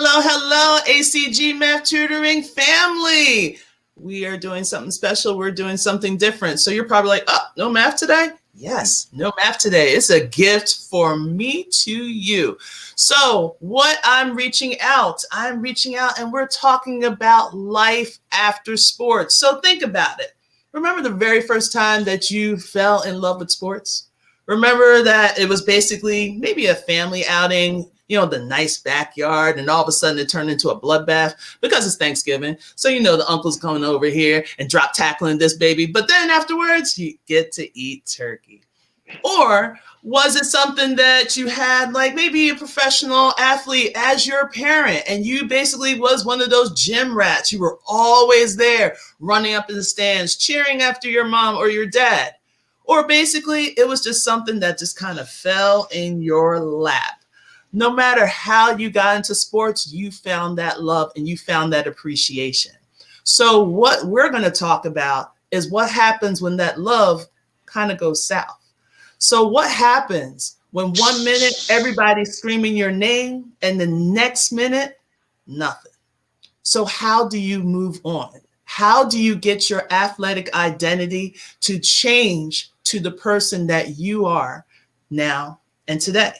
Hello, ACG Math Tutoring family. We are doing something special. We're doing something different. So you're probably like, oh, no math today? Yes, no math today. It's a gift for me to you. So I'm reaching out and we're talking about life after sports. So think about it. Remember the very first time that you fell in love with sports? Remember that it was basically maybe a family outing, the nice backyard, and all of a sudden it turned into a bloodbath because it's Thanksgiving. So the uncle's coming over here and drop tackling this baby. But then afterwards, you get to eat turkey. Or was it something that you had, like maybe a professional athlete as your parent, and you basically was one of those gym rats? You were always there, running up in the stands, cheering after your mom or your dad. Or basically, it was just something that just kind of fell in your lap. No matter how you got into sports, you found that love and you found that appreciation. So what we're going to talk about is what happens when that love kind of goes south. So what happens when 1 minute everybody's screaming your name and the next minute, nothing? So how do you move on? How do you get your athletic identity to change to the person that you are now and today?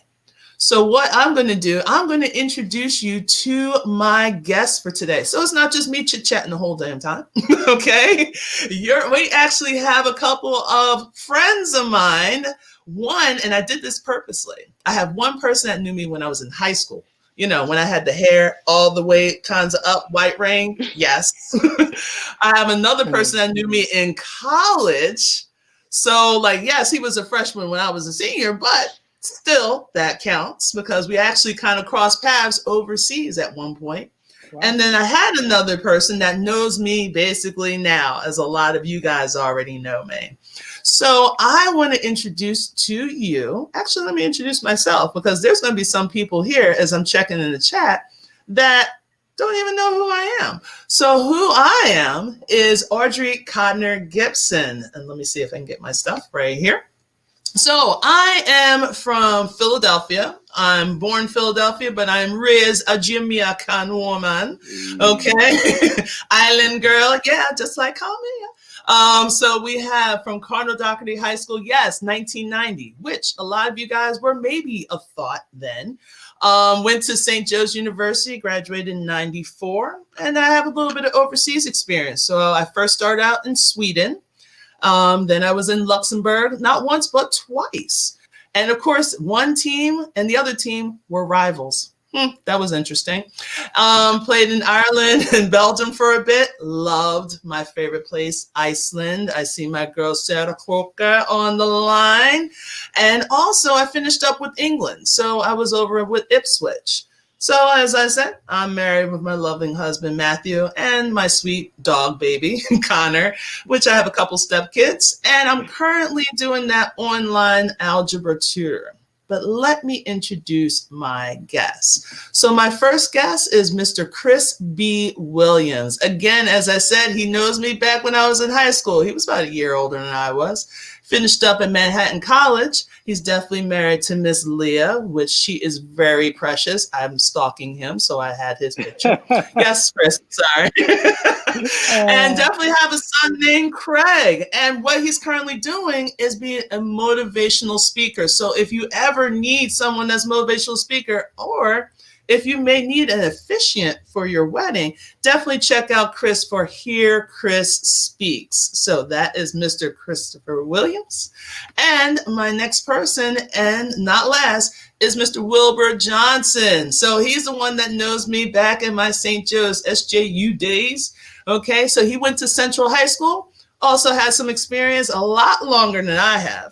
So what I'm going to do, I'm going to introduce you to my guest for today. So it's not just me chit-chatting the whole damn time, okay? We actually have a couple of friends of mine. One, and I did this purposely. I have one person that knew me when I was in high school. When I had the hair all the way kinds of up, white ring, yes. I have another person that knew me in college. So yes, he was a freshman when I was a senior, but still that counts because we actually kind of crossed paths overseas at one point. Wow. And then I had another person that knows me basically now, as a lot of you guys already know me. So I want to introduce to you, actually, let me introduce myself, because there's going to be some people here as I'm checking in the chat that don't even know who I am. So who I am is Audrey Codner-Gibson. And let me see if I can get my stuff right here. So I am from Philadelphia. I'm born in Philadelphia, but I'm raised a Jamaican woman. Okay. Island girl. Yeah, just like call me. So we have from Cardinal-Doherty High School, yes, 1990, which a lot of you guys were maybe a thought then. Went to St. Joe's University, graduated in 94, and I have a little bit of overseas experience. So I first started out in Sweden. Then I was in Luxembourg, not once, but twice. And of course, one team and the other team were rivals. That was interesting. Played in Ireland and Belgium for a bit. Loved my favorite place, Iceland. I see my girl Sarah Kroker on the line. And also I finished up with England. So I was over with Ipswich. So as I said, I'm married with my loving husband, Matthew, and my sweet dog baby, Connor, which I have a couple stepkids. And I'm currently doing that online algebra tutor. But let me introduce my guest. So my first guest is Mr. Chris B. Williams. Again, as I said, he knows me back when I was in high school. He was about a year older than I was. Finished up at Manhattan College. He's definitely married to Miss Leah, which she is very precious. I'm stalking him, so I had his picture. Yes, Chris, sorry. And definitely have a son named Craig. And what he's currently doing is being a motivational speaker. So if you ever need someone that's a motivational speaker, or if you may need an officiant for your wedding, definitely check out Chris for Hear Chris Speaks. So that is Mr. Christopher Williams. And my next person, and not last, is Mr. Wilbur Johnson. So he's the one that knows me back in my St. Joe's SJU days. Okay, so he went to Central High School, also has some experience a lot longer than I have.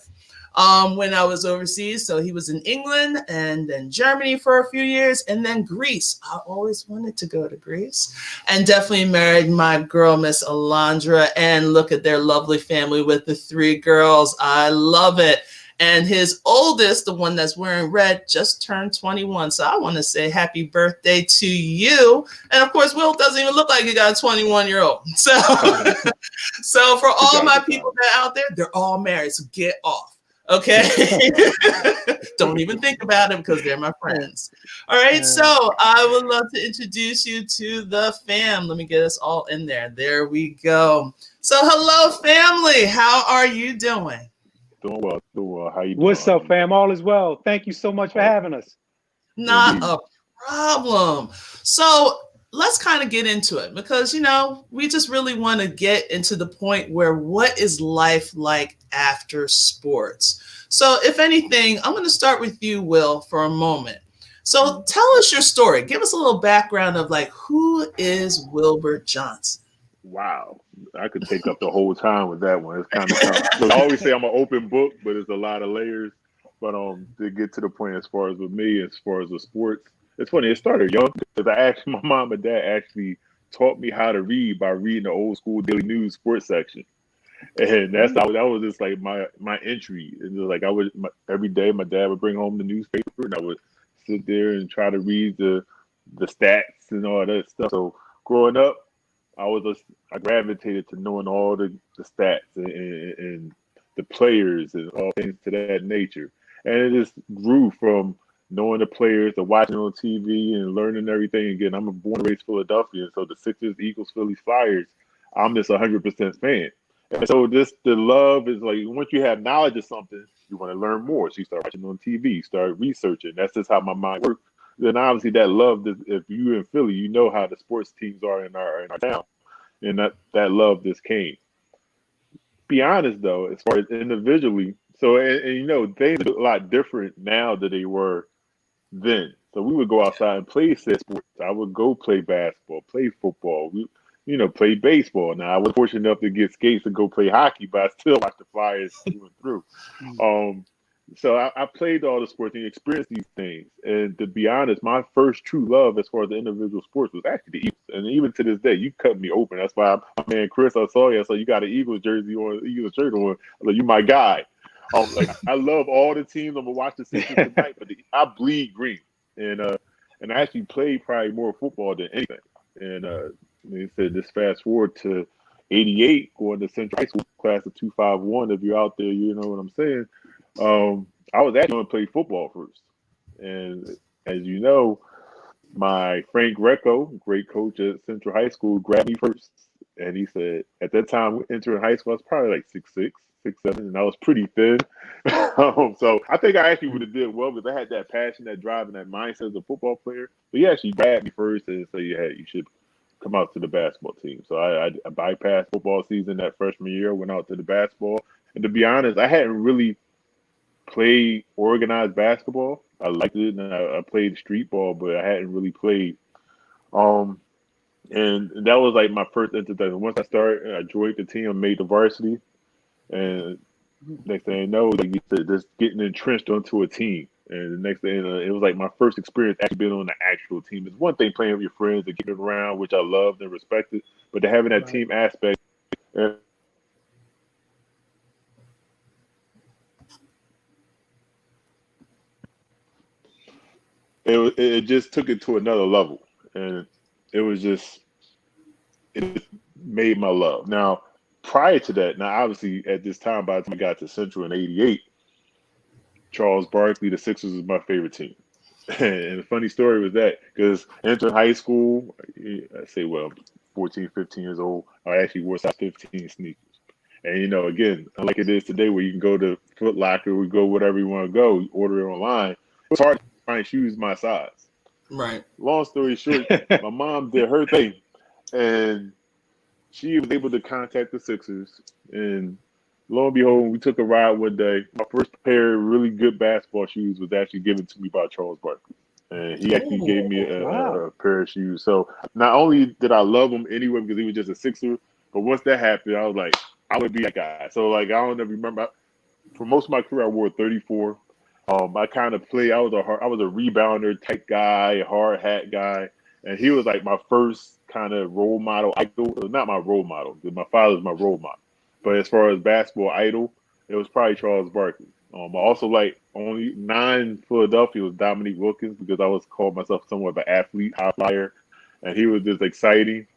When I was overseas. So he was in England and then Germany for a few years and then Greece. I always wanted to go to Greece, and definitely married my girl, Miss Alondra, and look at their lovely family with the 3 girls. I love it. And his oldest, the one that's wearing red, just turned 21. So I want to say happy birthday to you. And of course, Will doesn't even look like he got a 21-year-old. So for all my people that are out there, they're all married. So get off. Okay. Don't even think about them because they're my friends. All right. So I would love to introduce you to the fam. Let me get us all in there. There we go. So hello, family. How are you doing? Doing well, doing well. How you doing? What's up, fam? All is well. Thank you so much for having us. Not a problem. So let's kind of get into it because, we just really want to get into the point where what is life like after sports? So if anything, I'm going to start with you, Will, for a moment. So tell us your story. Give us a little background of who is Wilbert Johnson? Wow. I could take up the whole time with that one. It's kind of tough. Look, I always say I'm an open book, but it's a lot of layers. But to get to the point as far as with me, as far as the sports, it's funny. It started young because my mom and dad actually taught me how to read by reading the old school Daily News sports section. And that was just like my entry. And like every day my dad would bring home the newspaper and I would sit there and try to read the stats and all that stuff. So growing up, I gravitated to knowing all the stats and the players and all things to that nature. And it just grew from knowing the players to watching on TV and learning everything. Again, I'm a born and raised Philadelphia, so the Sixers, Eagles, Phillies, Flyers, I'm just 100% fan. And so the love is like once you have knowledge of something, you want to learn more. So you start watching on TV, start researching. That's just how my mind works. Then obviously that love, if you're in Philly, you know how the sports teams are in our town. And that love just came. Be honest though, as far as individually, so and things are a lot different now than they were then. So we would go outside and play said sports. I would go play basketball, play football, play baseball. Now I was fortunate enough to get skates and go play hockey, but I still watch the Flyers through and through. So I played all the sports and experienced these things. And to be honest, my first true love as far as the individual sports was actually the Eagles. And even to this day, you cut me open. That's why my man Chris, I saw you. I saw you got an Eagles jersey on, Eagles shirt on. I was like, you my guy. I love all the teams. I'm gonna watch the Sixers tonight, but I bleed green. And I actually played probably more football than anything. And they said this fast forward to '88, going to Central High School class of 251. If you're out there, you know what I'm saying. I was actually going to play football first. And as you know, my Frank Greco, great coach at Central High School, grabbed me first. And he said, at that time, entering high school, I was probably like 6'6", 6'7", and I was pretty thin. So I think I actually would have did well because I had that passion, that drive, and that mindset as a football player. But he actually grabbed me first and said, hey, you should come out to the basketball team. So I bypassed football season that freshman year, went out to the basketball. And to be honest, I hadn't really played organized basketball. I liked it, and I played street ball, but I hadn't really played. And that was like my first introduction. Once I started, I joined the team, I made the varsity, and next thing I know, like you said, just getting entrenched onto a team. And the next thing, it was like my first experience actually being on the actual team. It's one thing playing with your friends and getting around, which I loved and respected, but to having that team aspect. It just took it to another level, and it made my love. Now, prior to that, now obviously at this time, by the time I got to Central in '88, Charles Barkley, the Sixers was my favorite team. And the funny story was that because entering high school, I say, 14, 15 years old, I actually wore size 15 sneakers. And, again, unlike it is today where you can go to Foot Locker, or go whatever you want to go, order it online. It's hard to find shoes my size. Right. Long story short, my mom did her thing, and she was able to contact the Sixers. And lo and behold, we took a ride one day. My first pair of really good basketball shoes was actually given to me by Charles Barkley. And he actually gave me a pair of shoes. So not only did I love him anyway because he was just a Sixer, but once that happened, I was like, I would be that guy. So, I don't ever remember. For most of my career, I wore 34. I kind of played. I was a rebounder type guy, a hard hat guy, and he was like my first kind of role model idol. Not my role model, because my father's my role model. But as far as basketball idol, it was probably Charles Barkley. I also like only 9 Philadelphia was Dominique Wilkins because I was called myself somewhat of an athlete, high flyer, and he was just exciting.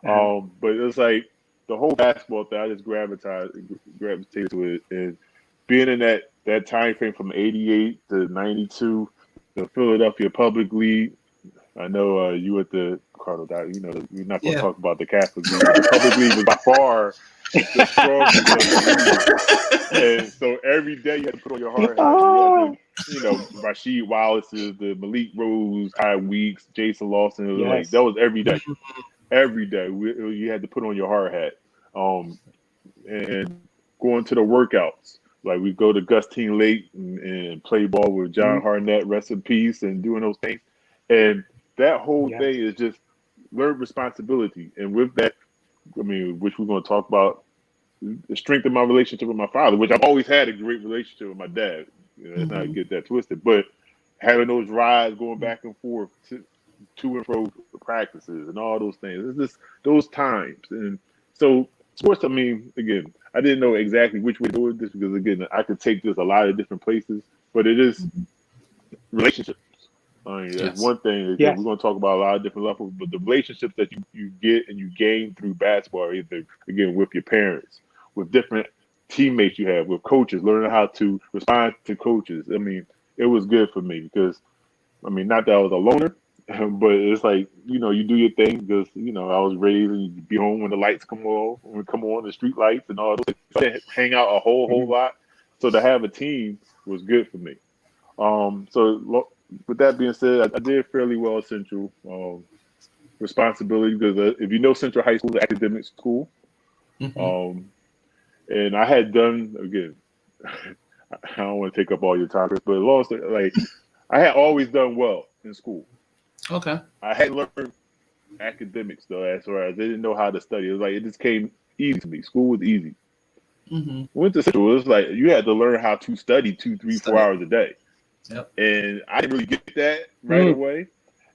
But it was like the whole basketball thing. I just gravitated to it, and being in that that time frame from 88 to 92, the Philadelphia Public League. I know you at the Cardinal. You know, we're not going to talk about the Catholic League, but the Public League was by far the strongest of the league. And so every day you had to put on your hard hat. You had to, you know, Rasheed Wallace's, the Malik Rose, Ty Weeks, Jason Lawson. It was like that was every day. Every day you had to put on your hard hat. And going to the workouts. Like we go to Gustine Lake and play ball with John Harnett, rest in peace, and doing those things. And that whole thing is just learn responsibility. And with that, I mean, which we're going to talk about, the strength of my relationship with my father, which I've always had a great relationship with my dad. You know, let's not get that twisted. But having those rides going back and forth to and fro practices and all those things, it's just those times. And so sports, I mean, again, I didn't know exactly which way to do this because, again, I could take this a lot of different places, but it is relationships. I mean, that's one thing. We're going to talk about a lot of different levels, but the relationships that you get and you gain through basketball, either, again, with your parents, with different teammates you have, with coaches, learning how to respond to coaches. I mean, it was good for me because, I mean, not that I was a loner, but it's like, you know, you do your thing because, you know, I was raised and you be home when the lights come on, the street lights and all those things. I didn't hang out a whole lot. So to have a team was good for me. So with that being said, I did fairly well at Central. Responsibility because if you know Central High School, the academic school, and I had done, again, I don't want to take up all your time, but like I had always done well in school. Okay. I had learned academics though, as far as I didn't know how to study. It was like it just came easy to me. School was easy. Went to Central, it was like you had to learn how to study 2, 3, 4 hours a day. Yep. And I didn't really get that right away.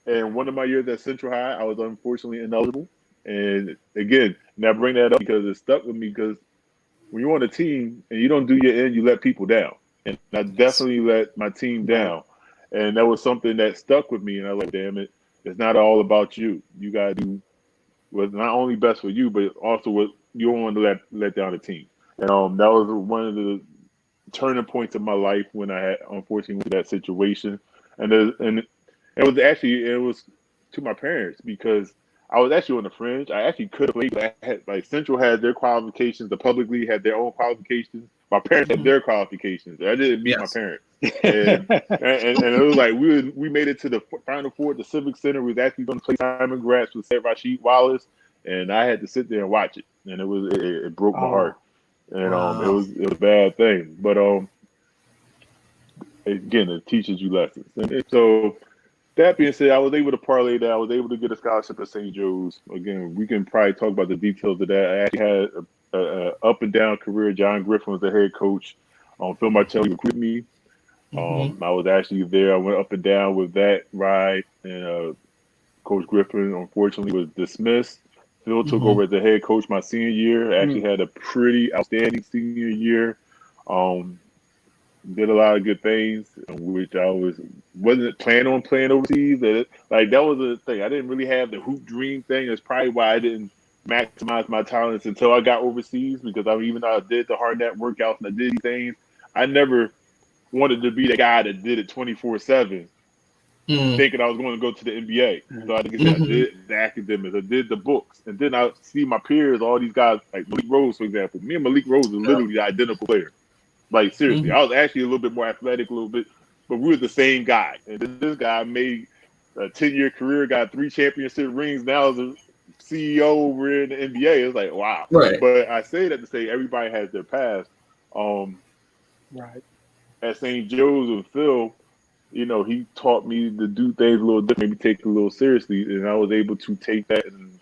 And one of my years at Central High, I was unfortunately ineligible. And again, now I bring that up because it stuck with me because when you're on a team and you don't do your end, you let people down. And I definitely let my team down. And that was something that stuck with me. And I was like, damn it, it's not all about you. You got to do what's not only best for you, but also what you don't want to let down the team. And that was one of the turning points of my life when I had, unfortunately, that situation. And it was to my parents because I was actually on the fringe. I actually could have played, but I had, like, Central had their qualifications. The public league had their own qualifications. My parents had their qualifications. I didn't meet my parents. And it was like we made it to the Final Four at the Civic Center. We was actually going to play Simon Gratz with Rasheed Wallace, and I had to sit there and watch it. And it broke my heart. And it was a bad thing. But again, it teaches you lessons. And so that being said, I was able to parlay that. I was able to get a scholarship at St. Joe's. Again, we can probably talk about the details of that. I actually had a up and down career. John Griffin was the head coach. Phil Martelli recruited me. I was actually there. I went up and down with that ride. And Coach Griffin, unfortunately, was dismissed. Phil took over as the head coach my senior year. I actually had a pretty outstanding senior year. Did a lot of good things, which I wasn't planning on playing overseas. That was a thing. I didn't really have the hoop dream thing. That's probably why I didn't maximize my talents until I got overseas. Because even though I did the hard net workouts and I did these things, I never wanted to be the guy that did it 24/7, thinking I was going to go to the NBA. So I did the academics, I did the books, and then I see my peers, all these guys like Malik Rose, for example. Me and Malik Rose are literally the identical players. Like, seriously, I was actually a little bit more athletic, but we were the same guy. And this guy made a 10-year career, got 3 championship rings. Now is a CEO over in the NBA. It's like, wow. Right. But I say that to say everybody has their past. Right. At St. Joe's with Phil, you know, he taught me to do things a little different, maybe take it a little seriously. And I was able to take that and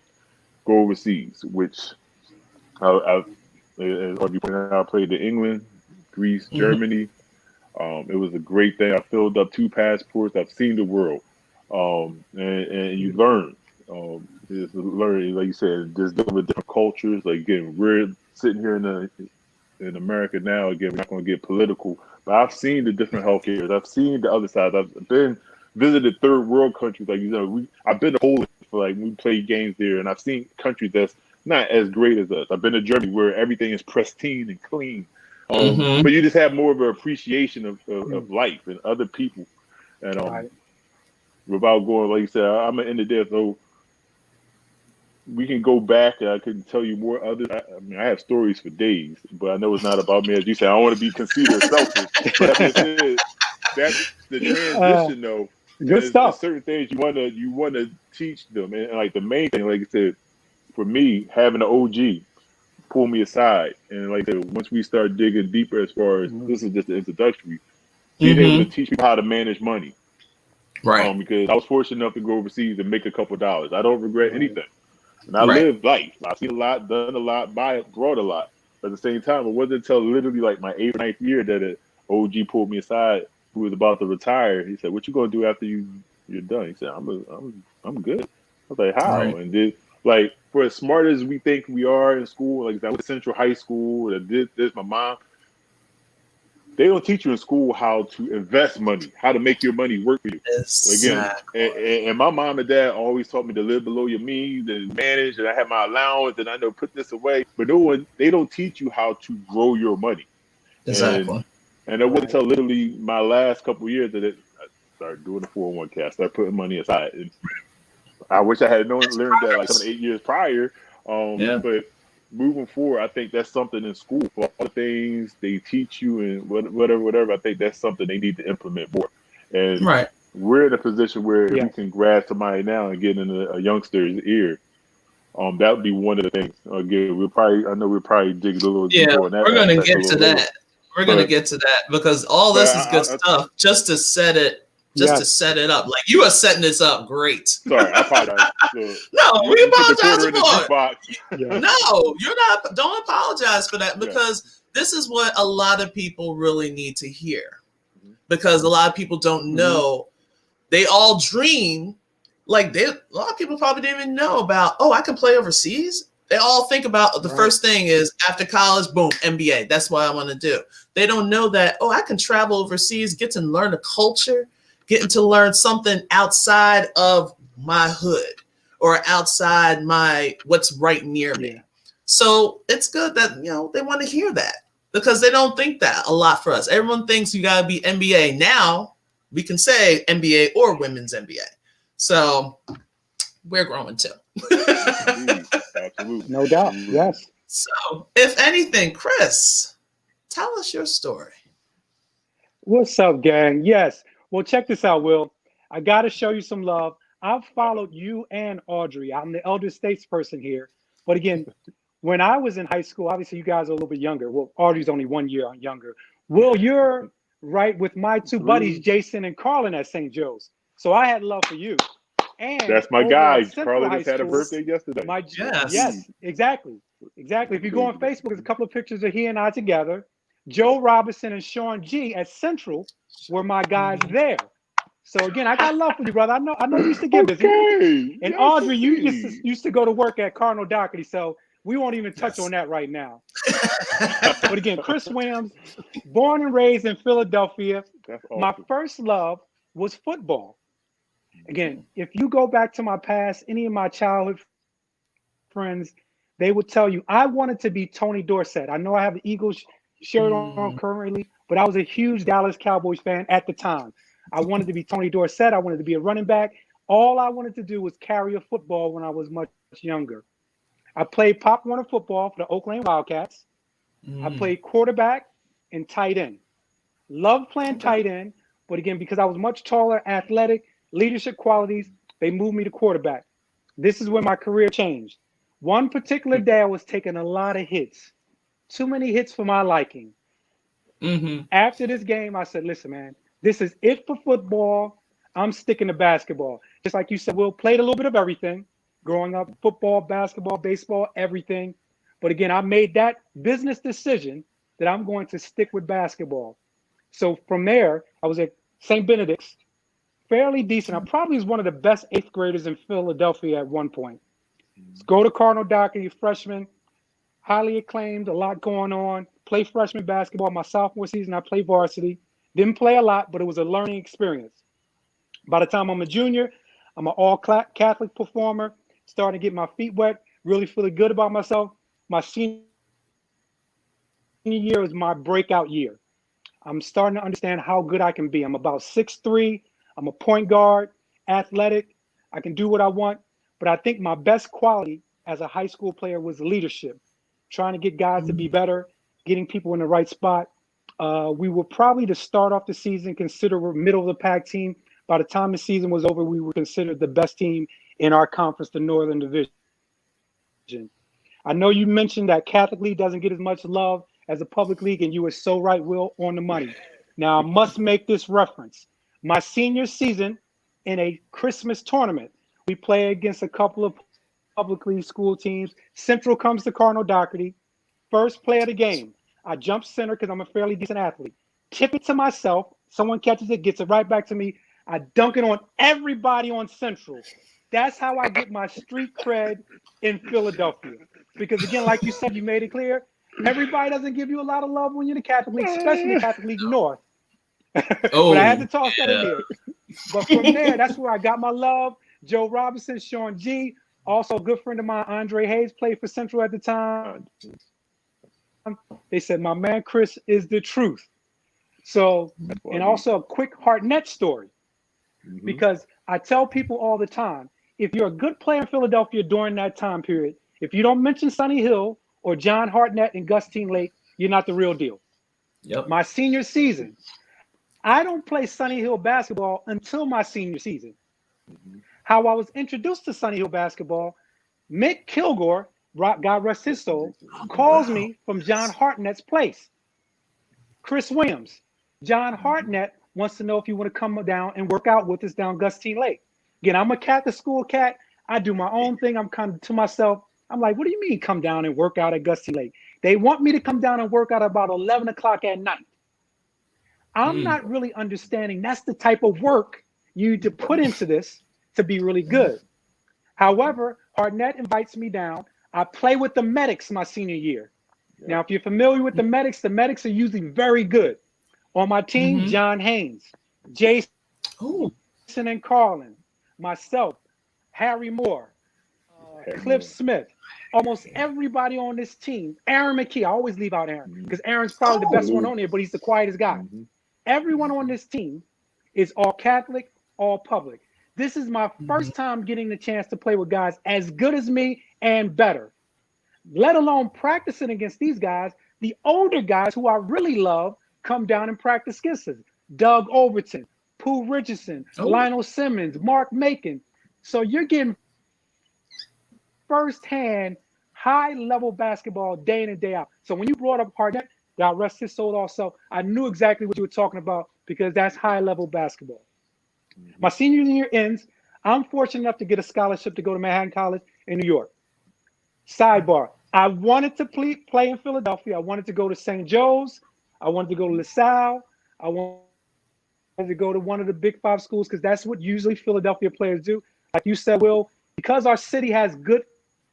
go overseas, which as Audrey pointed out, I played in England, Greece, Germany. It was a great thing. I filled up 2 passports. I've seen the world, and you learn. Just learning, like you said, just dealing with different cultures. Like, again, we're sitting here in America now. Again, we're not going to get political, but I've seen the different healthcare. I've seen the other side. I've visited third world countries. Like, you know, I've been to Poland for, like, we played games there, and I've seen countries that's not as great as us. I've been to Germany where everything is pristine and clean. But you just have more of an appreciation of life and other people. And Right. without going, like you said, I'm gonna end it there. So we can go back and I can tell you more others. I mean, I have stories for days, but I know it's not about me. As you said, I don't want to be conceited or selfish. But that being said, that's the transition though. Good And stuff. it's certain things you wanna teach them. And like the main thing, like I said, for me, having an OG pull me aside. And like I said, once we start digging deeper as far as this is just the introductory, being able to teach people how to manage money. Right. Because I was fortunate enough to go overseas and make a couple dollars. I don't regret anything. And I Right. lived life. I've seen a lot, done a lot, brought a lot. But at the same time, it wasn't until literally like my 8th or 9th year that an OG pulled me aside who was about to retire. He said, "What you gonna do after you're done?" He said, I'm good." I was like, "How?" Right. And did like for as smart as we think we are in school, like I went to Central High School, and did this, my mom. They don't teach you in school how to invest money, how to make your money work for you. Again, Exactly. and my mom and dad always taught me to live below your means and manage. And I had my allowance, and I know put this away. But they don't teach you how to grow your money. And Exactly. it wasn't until literally my last couple of years that I started doing the 401k. I started putting money aside. And I wish I had learned that like 7 or 8 years prior. Yeah. But moving forward, I think that's something in school for all the things they teach you and whatever. I think that's something they need to implement more. And Right. we're in a position where if we Yes. can grab somebody now and get in a youngster's ear, that would be one of the things. Again, I know we'll probably dig a little Yeah. deeper on that We're going to aspect a get to little later. that. We're going to But get to that because all but this is good stuff just to set it Yes. up. Like you are setting this up great. sorry, I apologize. So, No, we you put the apologize quarter in the for it. jukebox. Yes. No, you're not. Don't apologize for that Yeah. because this is what a lot of people really need to hear. Mhm. Because a lot of people don't know. They all dream like a lot of people probably didn't even know about. Oh, I can play overseas. They all think about the first thing is after college, boom, MBA. That's what I want to do. They don't know that. Oh, I can travel overseas, get to learn a culture, getting to learn something outside of my hood or outside what's right near me. Yeah. So it's good that they want to hear that because they don't think that a lot for us. Everyone thinks you gotta be MBA. Now we can say MBA or women's MBA. So we're growing too. Absolutely. No doubt. Yes. So if anything, Chris, tell us your story. What's up, gang? Yes. Well, check this out, Will. I got to show you some love. I've followed you and Audrey. I'm the elder statesperson here. But again, when I was in high school, obviously you guys are a little bit younger. Well, Audrey's only 1 year younger. Will, you're right with my two buddies, Jason and Carlin at St. Joe's. So I had love for you. And that's my over guy. at Central Carla High just had a School, birthday yesterday. Yes. Exactly. If you go on Facebook, there's a couple of pictures of he and I together. Joe Robinson and Sean G at Central were my guys there. So again, I got love for you, brother. I know you used to get busy. And Yes, Audrey, you indeed. used to go to work at Codner-Gibson, so we won't even touch on that right now. But again, Chris Williams, born and raised in Philadelphia. That's awesome. My first love was football. Again, if you go back to my past, any of my childhood friends, they would tell you I wanted to be Tony Dorsett. I know I have the Eagles shirt on currently, but I was a huge Dallas Cowboys fan at the time. I wanted to be Tony Dorsett. I wanted to be a running back. All I wanted to do was carry a football when I was much younger. I played Pop Warner football for the Oakland Wildcats. I played quarterback and tight end. Loved playing tight end, but again, because I was much taller, athletic, leadership qualities, they moved me to quarterback. This is where my career changed. One particular day, I was taking a lot of hits. Too many hits for my liking. After this game, I said, listen, man, this is it for football. I'm sticking to basketball. Just like you said, Will, played a little bit of everything. Growing up, football, basketball, baseball, everything. But again, I made that business decision that I'm going to stick with basketball. So from there, I was at St. Benedict's, fairly decent. I probably was one of the best 8th graders in Philadelphia at one point. Go to Cardinal-Doherty, freshman, highly acclaimed, a lot going on. Play freshman basketball. My sophomore season, I played varsity. Didn't play a lot, but it was a learning experience. By the time I'm a junior, I'm an all-Catholic performer, starting to get my feet wet, really feeling good about myself. My senior year was my breakout year. I'm starting to understand how good I can be. I'm about 6'3". I'm a point guard, athletic. I can do what I want. But I think my best quality as a high school player was leadership, trying to get guys to be better, getting people in the right spot. We were probably, to start off the season, considered a middle of the pack team. By the time the season was over, we were considered the best team in our conference, the Northern Division. I know you mentioned that Catholic League doesn't get as much love as a public league, and you were so right, Will, on the money. Now, I must make this reference. My senior season in a Christmas tournament, we play against a couple of public league school teams. Central comes to Cardinal Doherty. First play of the game, I jump center because I'm a fairly decent athlete. Tip it to myself. Someone catches it, gets it right back to me. I dunk it on everybody on Central. That's how I get my street cred in Philadelphia. Because again, like you said, you made it clear, everybody doesn't give you a lot of love when you're in the Catholic League, especially the Catholic League North. Oh, but I had to toss that in there. But from there, that's where I got my love. Joe Robinson, Sean G., also a good friend of mine, Andre Hayes, played for Central at the time. They said, my man Chris is the truth. So, and also a quick Hartnett story. Because I tell people all the time, if you're a good player in Philadelphia during that time period, if you don't mention Sonny Hill or John Hartnett and Gustine Lake, you're not the real deal. Yep. My senior season, I don't play Sonny Hill basketball until my senior season. How I was introduced to Sonny Hill basketball, Mick Kilgore, God rest his soul, calls me from John Hartnett's place. Chris Williams, John Hartnett wants to know if you want to come down and work out with us down Gustine Lake. Again, I'm a Catholic school cat. I do my own thing. I'm kind of to myself. I'm like, what do you mean come down and work out at Gustine Lake? They want me to come down and work out about 11 o'clock at night. I'm not really understanding that's the type of work you need to put into this to be really good. However, Hartnett invites me down. I play with the Medics my senior year. Now, if you're familiar with the Medics are usually very good. On my team, John Haynes, Jason and Carlin, myself, Harry Moore, Cliff Smith, almost everybody on this team. Aaron McKee, I always leave out Aaron because Aaron's probably the best one on there, but he's the quietest guy. Everyone on this team is all Catholic, all public. This is my first time getting the chance to play with guys as good as me and better, let alone practicing against these guys. The older guys who I really love come down and practice against us. Doug Overton, Pooh Richardson, Lionel Simmons, Mark Macon. So you're getting firsthand high-level basketball day in and day out. So when you brought up Hartnett, God rest his soul also, I knew exactly what you were talking about because that's high-level basketball. My senior year ends. I'm fortunate enough to get a scholarship to go to Manhattan College in New York. Sidebar, I wanted to play in Philadelphia. I wanted to go to St. Joe's. I wanted to go to LaSalle. I wanted to go to one of the Big Five schools because that's what usually Philadelphia players do. Like you said, Will, because our city has good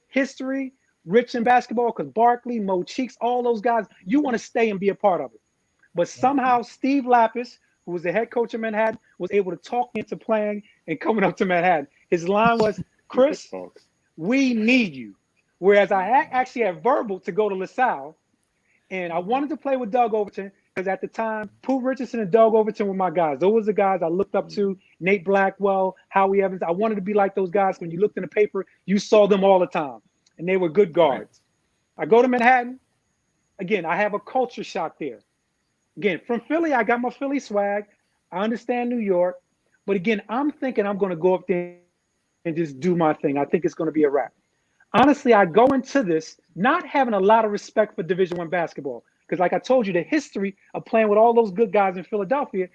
history, rich in basketball, because Barkley, Mo Cheeks, all those guys, you want to stay and be a part of it. But somehow Steve Lapis, who was the head coach of Manhattan, was able to talk me into playing and coming up to Manhattan. His line was, Chris, we need you. Whereas I actually had verbal to go to LaSalle, and I wanted to play with Doug Overton because at the time, Pooh Richardson and Doug Overton were my guys. Those were the guys I looked up to, Nate Blackwell, Howie Evans. I wanted to be like those guys. When you looked in the paper, you saw them all the time, and they were good guards. I go to Manhattan. Again, I have a culture shock there. Again, from Philly, I got my Philly swag. I understand New York. But again, I'm thinking I'm going to go up there and just do my thing. I think it's going to be a wrap. Honestly, I go into this not having a lot of respect for Division I basketball. Because like I told you, the history of playing with all those good guys in Philadelphia,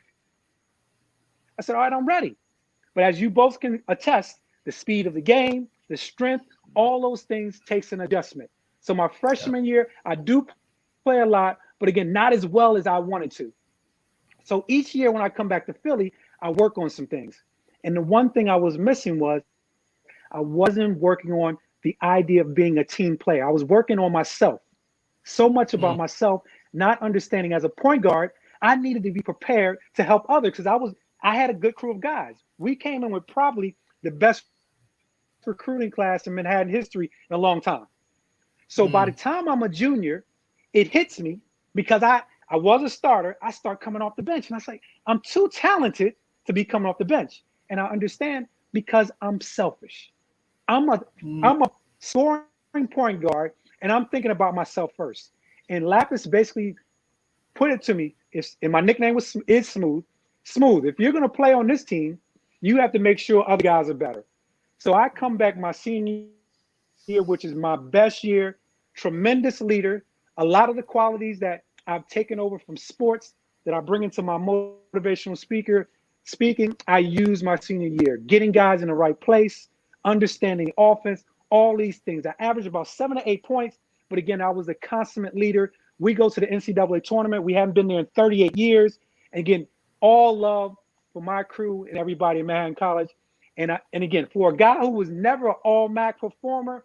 I said, all right, I'm ready. But as you both can attest, the speed of the game, the strength, all those things takes an adjustment. So my freshman year, I do play a lot, but again, not as well as I wanted to. So each year when I come back to Philly, I work on some things. And the one thing I was missing was I wasn't working on the idea of being a team player. I was working on myself, so much about myself, not understanding as a point guard, I needed to be prepared to help others because I had a good crew of guys. We came in with probably the best recruiting class in Manhattan history in a long time. So by the time I'm a junior, it hits me because I was a starter, I start coming off the bench. And I was like, I'm too talented to be coming off the bench. And I understand because I'm selfish. I'm a scoring point guard, and I'm thinking about myself first. And Lapis basically put it to me, and my nickname is Smooth. Smooth, if you're going to play on this team, you have to make sure other guys are better. So I come back my senior year, which is my best year, tremendous leader. A lot of the qualities that I've taken over from sports that I bring into my motivational speaking, I use my senior year, getting guys in the right place, understanding offense, all these things. I averaged about 7 to 8 points, but again, I was a consummate leader. We go to the NCAA tournament. We haven't been there in 38 years. And again, all love for my crew and everybody in Manhattan College. And again, for a guy who was never an all-MAC performer,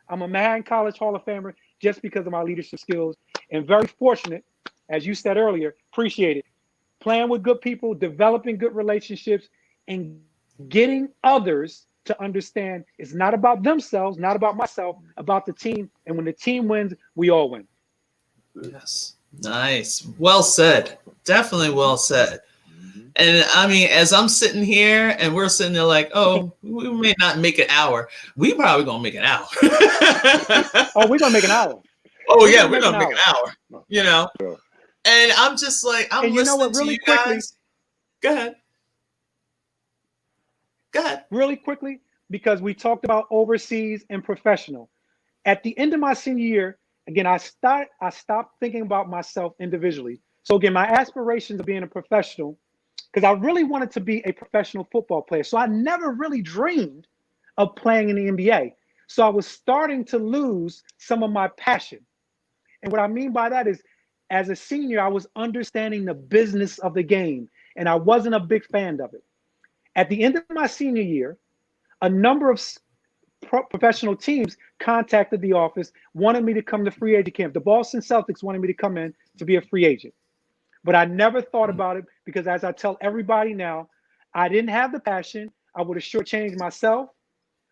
I'm a Manhattan College Hall of Famer just because of my leadership skills, and very fortunate, as you said earlier, appreciate it. Playing with good people, developing good relationships, and getting others to understand it's not about themselves, not about myself, about the team. And when the team wins, we all win. Yes. Nice. Well said. Definitely well said. And I mean, as I'm sitting here and we're sitting there like, oh, we may not make an hour. We probably going to make an hour. Oh, we're going to make an hour. Oh, yeah, we're going to make an hour, you know? Yeah. And I'm just like, I'm listening to you guys. Go ahead. Go ahead. Really quickly, because we talked about overseas and professional. At the end of my senior year, again, I stopped thinking about myself individually. So again, my aspirations of being a professional, because I really wanted to be a professional football player. So I never really dreamed of playing in the NBA. So I was starting to lose some of my passion. And what I mean by that is, as a senior, I was understanding the business of the game, and I wasn't a big fan of it. At the end of my senior year, a number of professional teams contacted the office, wanted me to come to free agent camp. The Boston Celtics wanted me to come in to be a free agent. But I never thought about it because, as I tell everybody now, I didn't have the passion. I would have shortchanged myself.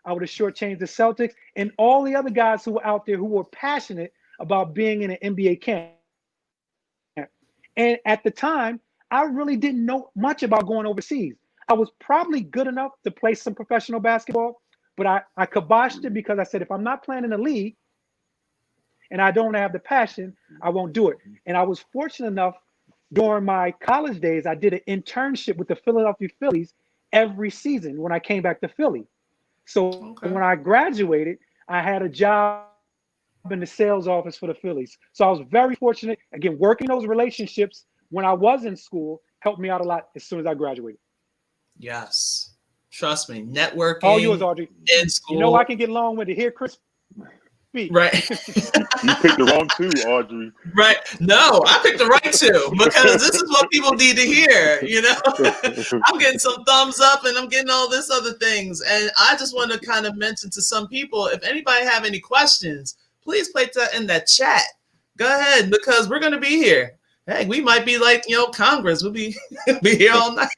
I would have shortchanged the Celtics and all the other guys who were out there who were passionate about being in an NBA camp. And at the time, I really didn't know much about going overseas. I was probably good enough to play some professional basketball, but I kiboshed it because I said, if I'm not playing in the league and I don't have the passion, I won't do it. And I was fortunate enough during my college days, I did an internship with the Philadelphia Phillies every season when I came back to Philly. So when I graduated, I had a job in the sales office for the Phillies. So I was very fortunate. Again, working those relationships when I was in school helped me out a lot as soon as I graduated. Yes. Trust me. Networking. All yours, Audrey. In school. You know I can get along with it. Hear Chris speak. Right. You picked the wrong two, Audrey. Right. No, I picked the right two because this is what people need to hear. You know, I'm getting some thumbs up and I'm getting all this other things. And I just want to kind of mention to some people, if anybody have any questions, please place that in that chat. Go ahead, because we're going to be here. Hey, we might be like, Congress. We'll be here all night.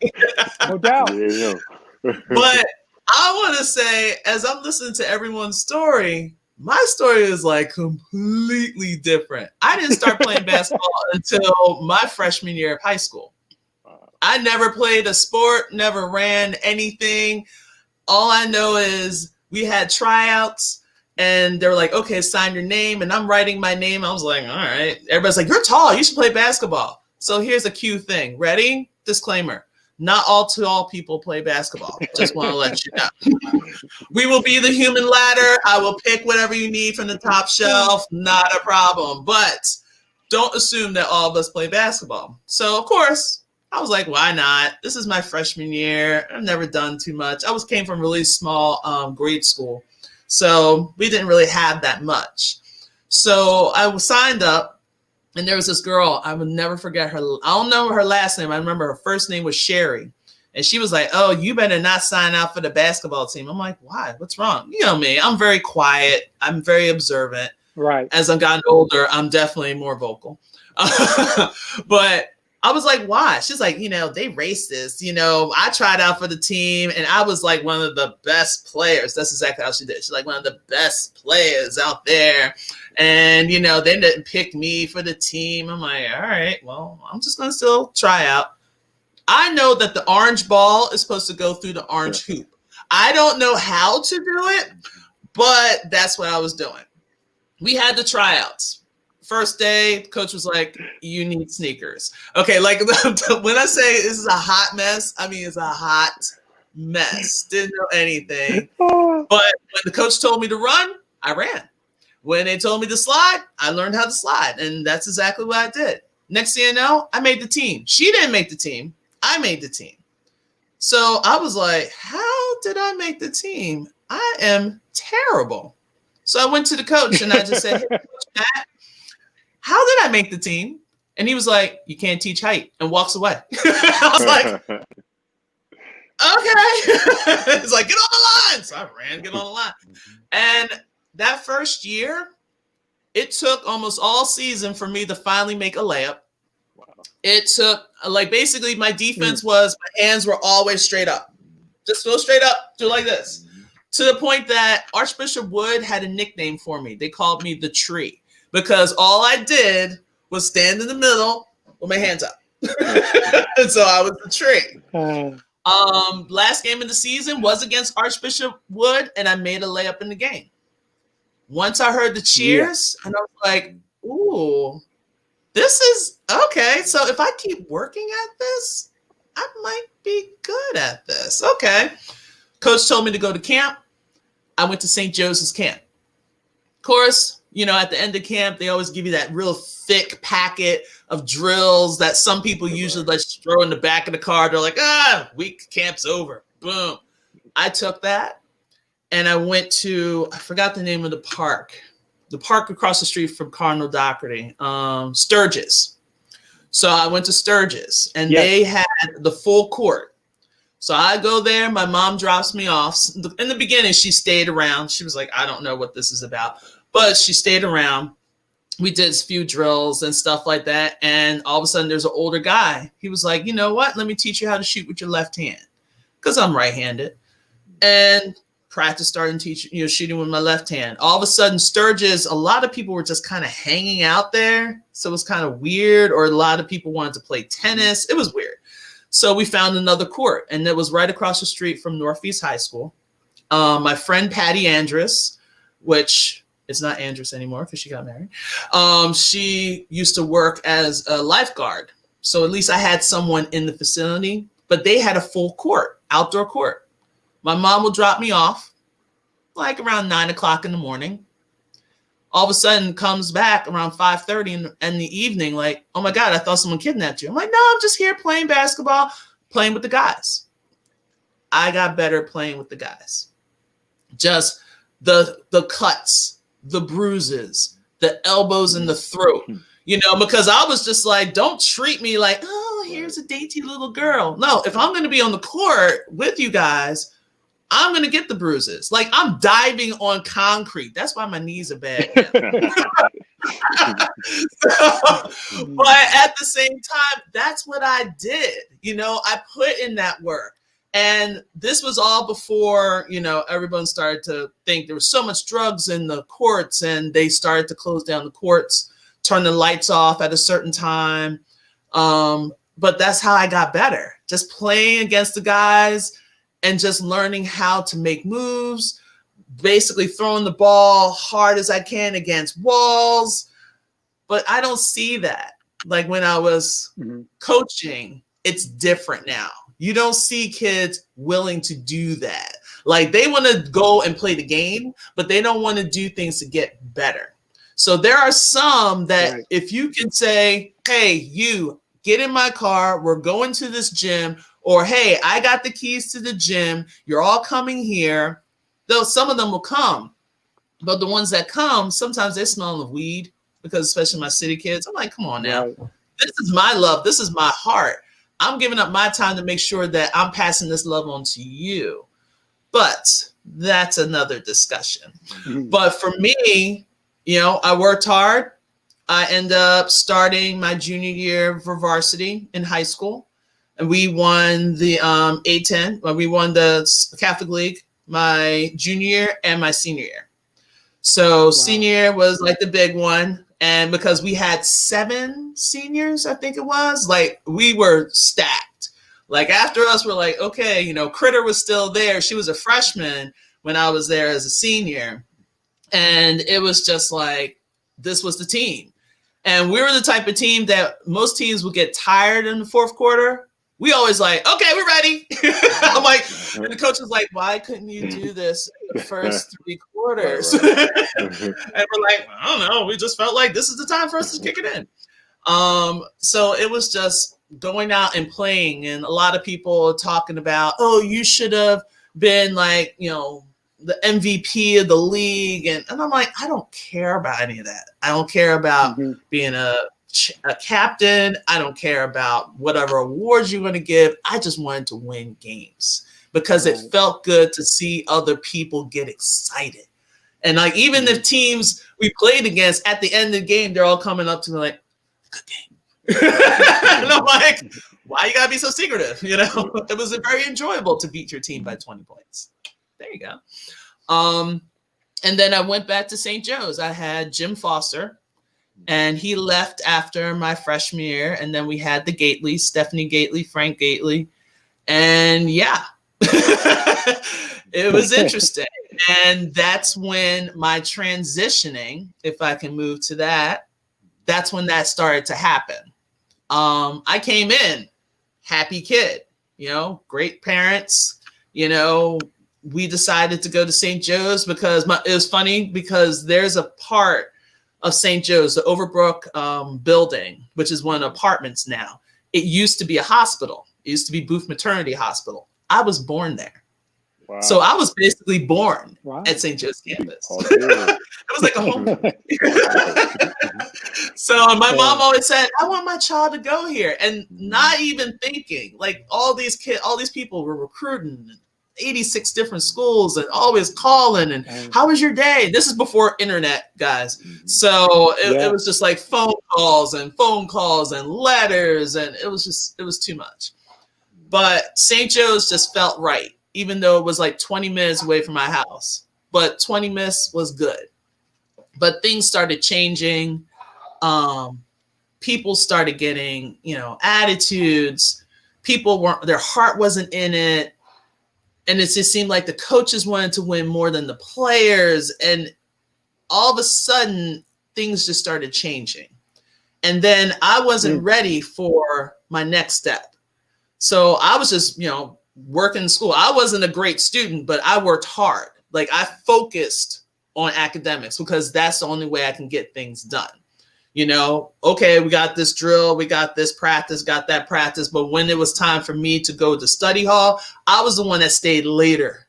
No doubt. Yeah. But I want to say, as I'm listening to everyone's story, my story is like completely different. I didn't start playing basketball until my freshman year of high school. I never played a sport, never ran anything. All I know is we had tryouts. And they were like, okay, sign your name. And I'm writing my name. I was like, all right. Everybody's like, you're tall. You should play basketball. So here's a cue thing. Ready? Disclaimer. Not all tall people play basketball. Just want to let you know. We will be the human ladder. I will pick whatever you need from the top shelf. Not a problem. But don't assume that all of us play basketball. So, of course, I was like, why not? This is my freshman year. I've never done too much. I came from really small grade school. So we didn't really have that much. So I was signed up, and there was this girl. I would never forget her. I don't know her last name. I remember her first name was Sherry. And she was like, oh, you better not sign out for the basketball team. I'm like, why? What's wrong? You know me. I'm very quiet. I'm very observant. Right. As I've gotten older, I'm definitely more vocal. But I was like, why? She's like, they racist. I tried out for the team and I was like one of the best players. That's exactly how she did. She's like one of the best players out there. And, they didn't pick me for the team. I'm like, all right, well, I'm just going to still try out. I know that the orange ball is supposed to go through the orange hoop. I don't know how to do it, but that's what I was doing. We had the tryouts. First day, coach was like, you need sneakers. Okay, like when I say this is a hot mess, I mean it's a hot mess. Didn't know anything. But when the coach told me to run, I ran. When they told me to slide, I learned how to slide. And that's exactly what I did. Next thing you know, I made the team. She didn't make the team. I made the team. So I was like, how did I make the team? I am terrible. So I went to the coach and I just said, hey, Coach Matt, how did I make the team? And he was like, you can't teach height, and walks away. I was like, okay. He's like, get on the line. So I ran, get on the line. And that first year, it took almost all season for me to finally make a layup. Wow. It took, basically my defense was my hands were always straight up. Just go straight up, do like this. To the point that Archbishop Wood had a nickname for me. They called me the tree. Because all I did was stand in the middle with my hands up. And so I was the tree. Last game of the season was against Archbishop Wood, and I made a layup in the game. Once I heard the cheers, and I was like, ooh, this is okay. So if I keep working at this, I might be good at this. Okay. Coach told me to go to camp. I went to St. Joseph's camp. Of course, at the end of camp, they always give you that real thick packet of drills that some people usually just throw in the back of the car. They're like, week camp's over. Boom. I took that and I went to, I forgot the name of the park across the street from Cardinal Doherty, Sturgis. So I went to Sturgis and they had the full court. So I go there. My mom drops me off. In the beginning, she stayed around. She was like, I don't know what this is about. But she stayed around. We did a few drills and stuff like that. And all of a sudden, there's an older guy. He was like, you know what? Let me teach you how to shoot with your left hand. Because I'm right-handed. And practice starting teaching, shooting with my left hand. All of a sudden, Sturgis, a lot of people were just kind of hanging out there. So it was kind of weird. Or a lot of people wanted to play tennis. It was weird. So we found another court. And it was right across the street from Northeast High School. My friend Patty Andrus, which... it's not Andrus anymore because she got married. She used to work as a lifeguard. So at least I had someone in the facility, but they had a full court, outdoor court. My mom would drop me off like around 9:00 in the morning. All of a sudden comes back around 5:30 in the evening. Like, oh my God, I thought someone kidnapped you. I'm like, no, I'm just here playing basketball, playing with the guys. I got better playing with the guys. Just the cuts, the bruises, the elbows in the throat, because I was just like, don't treat me like, oh, here's a dainty little girl. No, if I'm going to be on the court with you guys, I'm going to get the bruises. Like I'm diving on concrete. That's why my knees are bad. But at the same time, that's what I did. I put in that work. And this was all before, everyone started to think there was so much drugs in the courts and they started to close down the courts, turn the lights off at a certain time. But that's how I got better, just playing against the guys and just learning how to make moves, basically throwing the ball hard as I can against walls. But I don't see that. Like when I was coaching, it's different now. You don't see kids willing to do that. Like they want to go and play the game, but they don't want to do things to get better. So there are some that if you can say, hey, you get in my car, we're going to this gym, or hey, I got the keys to the gym, you're all coming here. Though some of them will come, but the ones that come, sometimes they smell of weed because especially my city kids, I'm like, come on now. This is my love. This is my heart. I'm giving up my time to make sure that I'm passing this love on to you. But that's another discussion. But for me, I worked hard. I ended up starting my junior year for varsity in high school. And we won the A10. Well, we won the Catholic League my junior year and my senior year. So senior year was like the big one. And because we had 7 seniors, I think it was, like we were stacked. Like after us, we're like, okay, you know, Critter was still there. She was a freshman when I was there as a senior. And it was just like, this was the team. And we were the type of team that most teams would get tired in the fourth quarter. We always like, okay, we're ready. I'm like, and the coach was like, why couldn't you do this in the first 3 quarters? And we're like, I don't know. We just felt like this is the time for us to kick it in. So it was just going out and playing. And a lot of people talking about, oh, you should have been like, you know, the MVP of the league. And I'm like, I don't care about any of that. I don't care about being a captain. I don't care about whatever awards you're going to give. I just wanted to win games because it felt good to see other people get excited. And like, even the teams we played against at the end of the game, they're all coming up to me like, good game. And I'm like, why you gotta be so secretive? You know, it was very enjoyable to beat your team by 20 points. There you go. And then I went back to St. Joe's. I had Jim Foster, and he left after my freshman year. And then we had the Gately, Stephanie Gately, Frank Gately. And yeah, it was interesting. And that's when my transitioning, if I can move to that, that's when that started to happen. I came in, happy kid, you know, great parents, you know. We decided to go to St. Joe's because it was funny because there's a part of St. Joe's, the Overbrook building, which is one of the apartments now. It used to be a hospital. It used to be Booth Maternity Hospital. I was born there. Wow. So I was basically born at St. Joe's campus. It was like a home. So my mom always said, I want my child to go here. And not even thinking, like all these people were recruiting 86 different schools and always calling and how was your day? This is before internet, guys. So it was just like phone calls and letters. And it was too much. But St. Joe's just felt right, even though it was like 20 minutes away from my house. But 20 minutes was good. But things started changing. People started getting, you know, attitudes. Their heart wasn't in it. And it just seemed like the coaches wanted to win more than the players. And all of a sudden, things just started changing. And then I wasn't ready for my next step. So I was just, you know, working in school. I wasn't a great student, but I worked hard. Like I focused on academics because that's the only way I can get things done. You know, okay, we got this drill, we got this practice, got that practice. But when it was time for me to go to study hall, I was the one that stayed later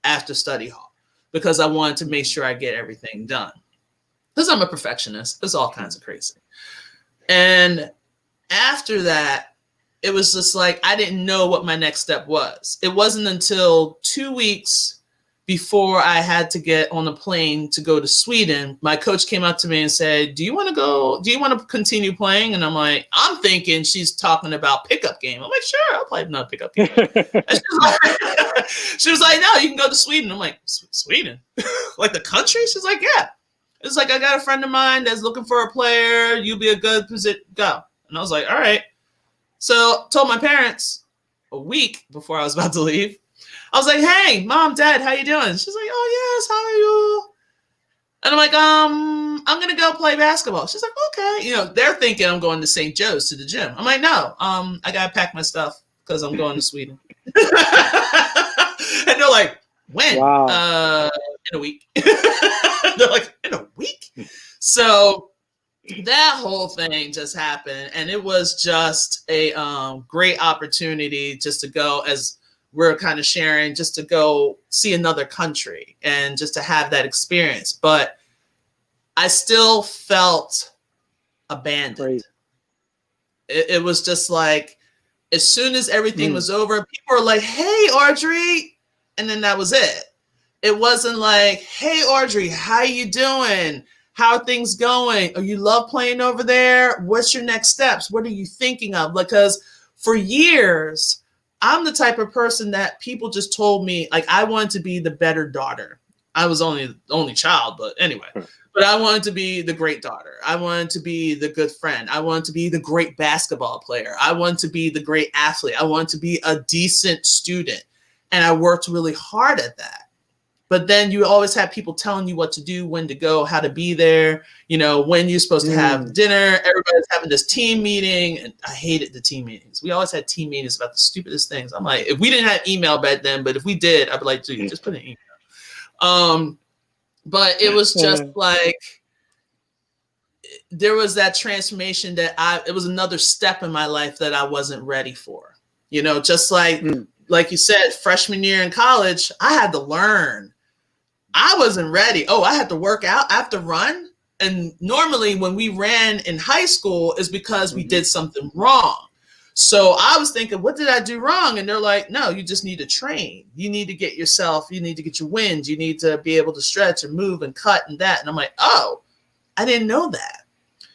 after study hall because I wanted to make sure I get everything done. Because I'm a perfectionist. It's all kinds of crazy. And after that, it was just like, I didn't know what my next step was. It wasn't until 2 weeks before I had to get on a plane to go to Sweden, my coach came up to me and said, do you want to continue playing? And I'm like, I'm thinking she's talking about pickup game. I'm like, sure, I'll play another pickup game. And she was like, no, you can go to Sweden. I'm like, Sweden? Like the country? She's like, yeah. It's like, I got a friend of mine that's looking for a player. You'll be a good position. Go. And I was like, all right. So told my parents a week before I was about to leave. I was like, hey, mom, dad, how you doing? She's like, oh, yes, how are you? And I'm like, I'm going to go play basketball. She's like, okay. You know, they're thinking I'm going to St. Joe's to the gym. I'm like, no, I got to pack my stuff because I'm going to Sweden. And they're like, when? Wow. In a week. They're like, in a week? So that whole thing just happened. And it was just a great opportunity just to go, as we're kind of sharing, just to go see another country and just to have that experience. But I still felt abandoned. It was just like, as soon as everything was over, people were like, hey, Audrey. And then that was it. It wasn't like, hey, Audrey, how you doing? How are things going? Oh, you love playing over there? What's your next steps? What are you thinking of? Because for years, I'm the type of person that people just told me, like, I wanted to be the better daughter. I was only the only child, but anyway. But I wanted to be the great daughter. I wanted to be the good friend. I wanted to be the great basketball player. I wanted to be the great athlete. I wanted to be a decent student. And I worked really hard at that. But then you always have people telling you what to do, when to go, how to be there, you know, when you're supposed to have dinner. Everybody's having this team meeting. And I hated the team meetings. We always had team meetings about the stupidest things. I'm like, if we didn't have email back then, but if we did, I'd be like, dude, just put an email. But it was just like, there was that transformation that it was another step in my life that I wasn't ready for. You know, just like you said, freshman year in college, I had to learn. I wasn't ready. Oh, I had to work out. I have to run. And normally when we ran in high school is because we did something wrong. So I was thinking, what did I do wrong? And they're like, no, you just need to train. You need to get you need to get your wins. You need to be able to stretch and move and cut and that. And I'm like, oh, I didn't know that.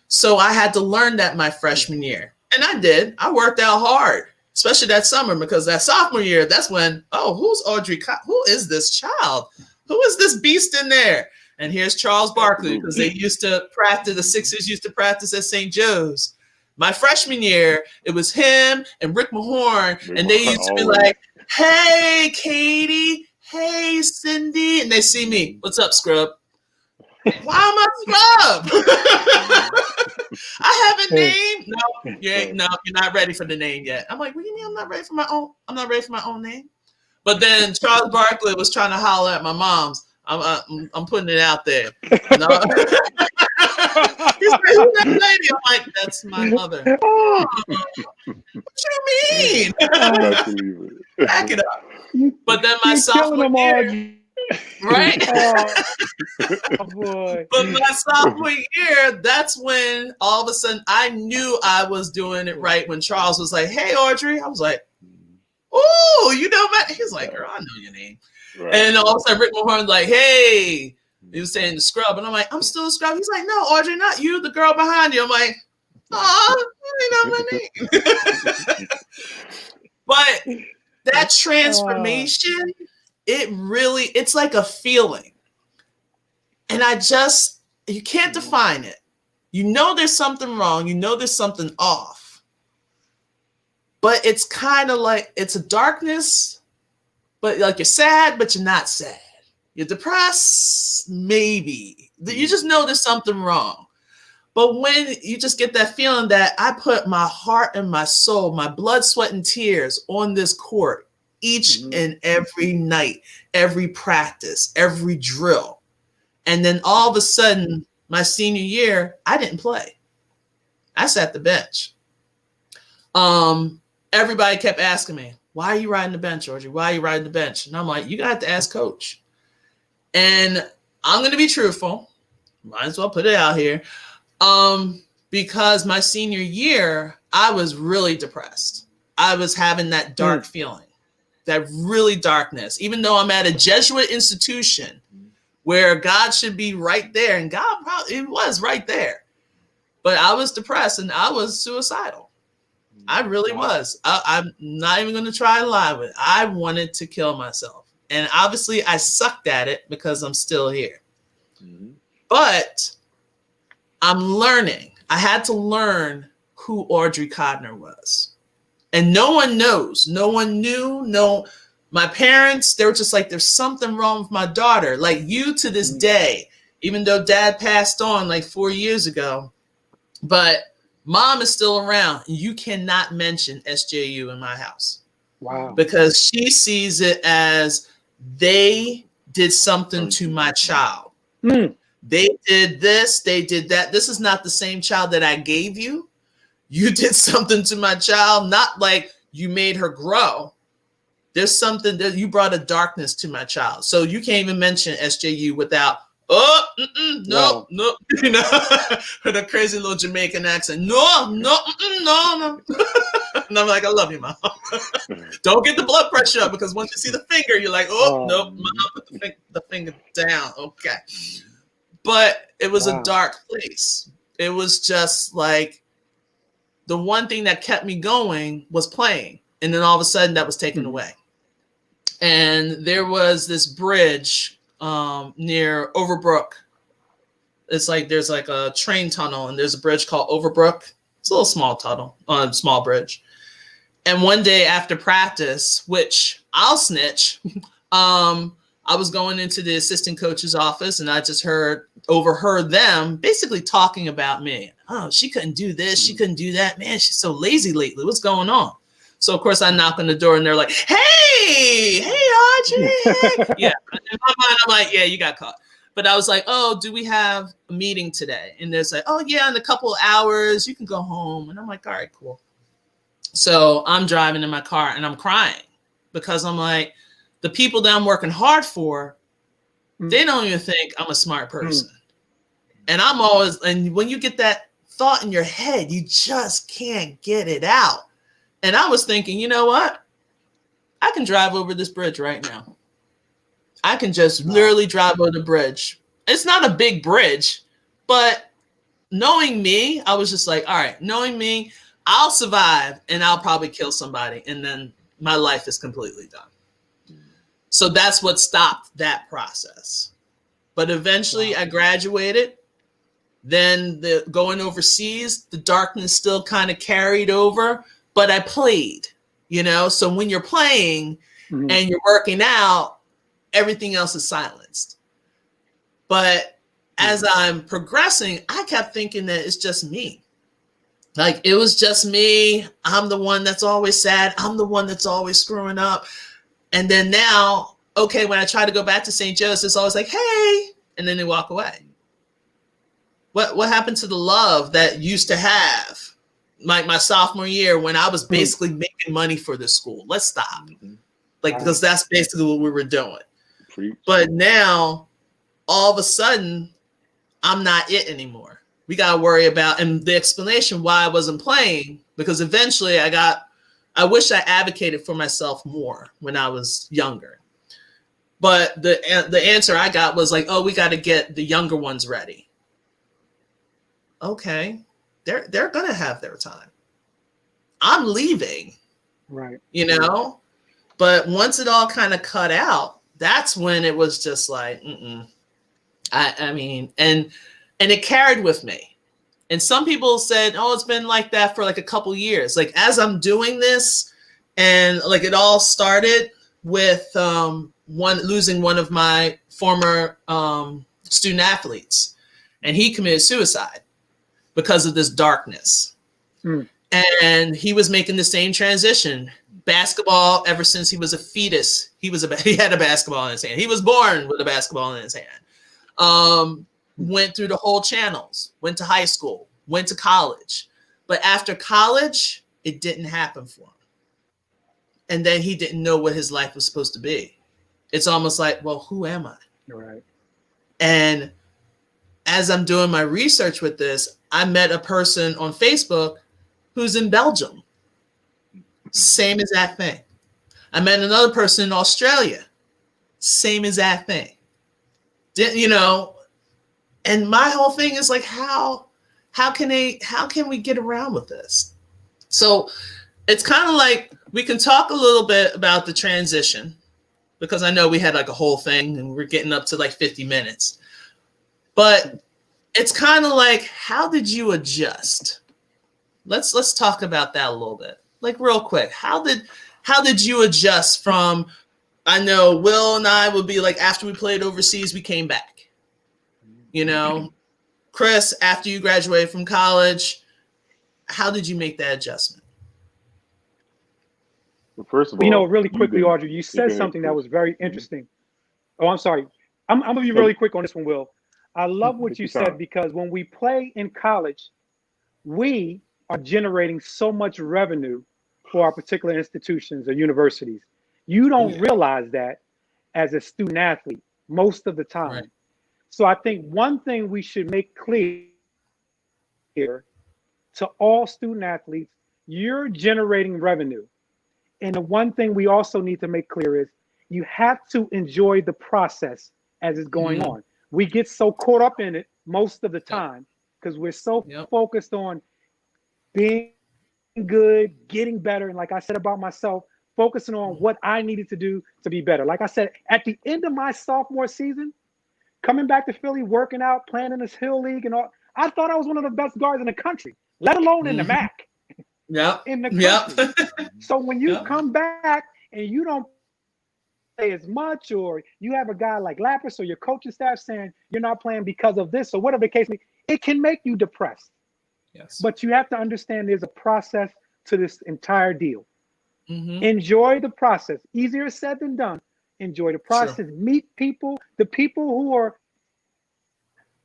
So I had to learn that my freshman year. And I did. I worked out hard, especially that summer, because that sophomore year, that's when, oh, who's Audrey? Who is this child? Who is this beast in there? And here's Charles Barkley, because they used to practice, the Sixers used to practice at St. Joe's. My freshman year, it was him and Rick Mahorn, and they used to be like, hey, Katie, hey, Cindy. And they see me, what's up, scrub? Why am I scrub? I have a name. No, you're not ready for the name yet. I'm like, what do you mean I'm not ready for my own name? But then Charles Barkley was trying to holler at my mom's. I'm putting it out there. No. He's like, who's that lady? I'm like, that's my mother. What you mean? Back it up. But then my sophomore year, right? Oh boy. But my sophomore year, that's when all of a sudden I knew I was doing it right. When Charles was like, hey, Audrey, I was like, oh, you know my. He's like, girl, I know your name. Right. And all of a sudden, Rick Mahorn's like, hey, he was saying the scrub, and I'm like, I'm still a scrub. He's like, no, Audrey, not you, the girl behind you. I'm like, oh, you know my name. But that transformation, it's like a feeling, and you can't define it. You know, there's something wrong. You know, there's something off. But it's kind of like, it's a darkness, but like you're sad, but you're not sad. You're depressed, maybe. You just know there's something wrong. But when you just get that feeling that I put my heart and my soul, my blood, sweat, and tears on this court each and every night, every practice, every drill. And then all of a sudden, my senior year, I didn't play. I sat the bench. Everybody kept asking me, why are you riding the bench, Audrey? Why are you riding the bench? And I'm like, you got to ask coach. And I'm going to be truthful. Might as well put it out here. Because my senior year, I was really depressed. I was having that dark feeling, that really darkness, even though I'm at a Jesuit institution where God should be right there. And God probably was right there. But I was depressed and I was suicidal. I really was. I'm not even going to try and lie with it. I wanted to kill myself. And obviously I sucked at it because I'm still here. But I'm learning. I had to learn who Audrey Codner was. And no one knows. No one knew. No, my parents, they were just like, there's something wrong with my daughter. Like you to this day, even though dad passed on like 4 years ago, but mom is still around. You cannot mention SJU in my house. Wow. Because she sees it as they did something to my child. They did this, they did that. This is not the same child that I gave you. You did something to my child, not like you made her grow. There's something that you brought a darkness to my child. So you can't even mention SJU without, no, you know, with a crazy little Jamaican accent. No. And I'm like, I love you, Mom. Don't get the blood pressure up, because once you see the finger, you're like, oh, nope, Mom, put the finger down. Okay. but it was Wow. a dark place. It was just like the one thing that kept me going was playing. And then all of a sudden that was taken away. And there was this bridge near Overbrook. It's like there's like a train tunnel and there's a bridge called Overbrook. It's a little small tunnel, small bridge. And one day after practice, which I'll snitch, I was going into the assistant coach's office and I just overheard them basically talking about me. Oh, she couldn't do this. She couldn't do that. Man, she's so lazy lately. What's going on? So, of course, I knock on the door and they're like, hey, Audrey. Yeah. In my mind, I'm like, yeah, you got caught. But I was like, oh, do we have a meeting today? And they're like, oh, yeah, in a couple of hours, you can go home. And I'm like, all right, cool. So I'm driving in my car and I'm crying because I'm like, the people that I'm working hard for, they don't even think I'm a smart person. And and when you get that thought in your head, you just can't get it out. And I was thinking, you know what? I can drive over this bridge right now. I can just literally drive over the bridge. It's not a big bridge, but knowing me, I was just like, all right, knowing me, I'll survive and I'll probably kill somebody. And then my life is completely done. So that's what stopped that process. But eventually I graduated. Then the going overseas, the darkness still kind of carried over, but I played, So when you're playing and you're working out, everything else is silenced. But as I'm progressing, I kept thinking that it's just me. Like it was just me. I'm the one that's always sad. I'm the one that's always screwing up. And then now, okay, when I try to go back to St. Joe's, it's always like, hey, and then they walk away. What happened to the love that used to have like my sophomore year when I was basically making money for this school? Let's stop. Because that's basically what we were doing. But now, all of a sudden, I'm not it anymore. We got to worry about, and the explanation why I wasn't playing, because eventually I wish I advocated for myself more when I was younger. But the answer I got was like, oh, we got to get the younger ones ready. Okay, they're going to have their time. I'm leaving. Right. But once it all kind of cut out, that's when it was just like, I mean, and it carried with me. And some people said, oh, it's been like that for like a couple years. Like as I'm doing this, and like it all started with losing one of my former student athletes, and he committed suicide because of this darkness. And he was making the same transition. Basketball, ever since he was a fetus, he had a basketball in his hand. He was born with a basketball in his hand. Went through the whole channels, went to high school, went to college. But after college, it didn't happen for him. And then he didn't know what his life was supposed to be. It's almost like, well, who am I? Right. And as I'm doing my research with this, I met a person on Facebook who's in Belgium. Same exact thing. I met another person in Australia. Same exact thing. And my whole thing is like, how can we get around with this? So it's kind of like we can talk a little bit about the transition, because I know we had like a whole thing and we're getting up to like 50 minutes. But it's kind of like, how did you adjust? Let's talk about that a little bit. Like real quick, how did you adjust from, I know Will and I would be like, after we played overseas, we came back. Chris, after you graduated from college, how did you make that adjustment? Well, first of all, really quickly, Audrey, you said something that was very interesting. Oh, I'm sorry. I'm going to be really quick on this one, Will. I love what you said, because when we play in college, we are generating so much revenue for our particular institutions or universities. You don't realize that as a student athlete most of the time. Right. So I think one thing we should make clear to all student athletes, you're generating revenue. And the one thing we also need to make clear is you have to enjoy the process as it's going on. we get so caught up in it most of the time because we're so focused on being good, getting better. And like I said about myself, focusing on what I needed to do to be better. Like I said, at the end of my sophomore season, coming back to Philly, working out, playing in this Hill League and all, I thought I was one of the best guards in the country, let alone in the MAC. In the country. So when you come back and you don't play as much, or you have a guy like Lapis or your coaching staff saying you're not playing because of this or whatever the case may be, it can make you depressed. Yes. But you have to understand there's a process to this entire deal. Enjoy the process. Easier said than done. Enjoy the process. Meet people, the people who are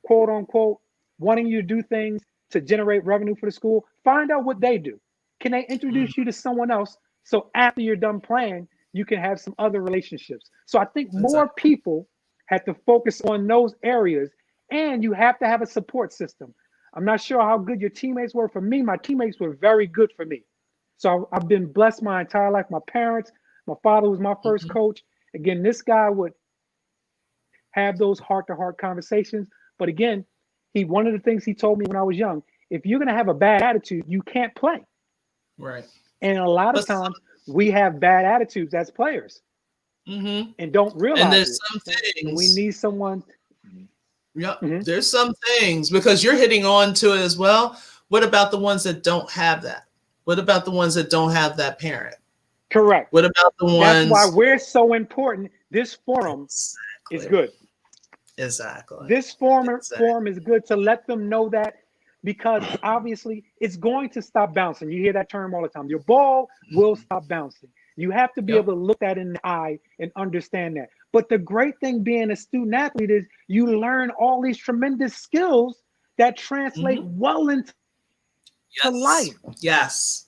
quote unquote wanting you to do things to generate revenue for the school. Find out what they do. Can they introduce you to someone else so after you're done playing, you can have some other relationships? So I think more people have to focus on those areas, and you have to have a support system. I'm not sure how good your teammates were. For me, my teammates were very good for me. So I've been blessed my entire life. My parents, my father was my first coach. Again, this guy would have those heart-to-heart conversations. But again, one of the things he told me when I was young, if you're going to have a bad attitude, you can't play. Right. And a lot of times we have bad attitudes as players and don't realize and there's it. some things and we need someone. There's some things, because you're hitting on to it as well. What about the ones that don't have that? What about the ones that don't have that parent? Correct. What about the ones? That's why we're so important. This forum is good. Exactly. This forum is good to let them know that, because obviously it's going to stop bouncing. You hear that term all the time. Your ball will stop bouncing. You have to be able to look that in the eye and understand that. But the great thing being a student athlete is you learn all these tremendous skills that translate well into life. Yes.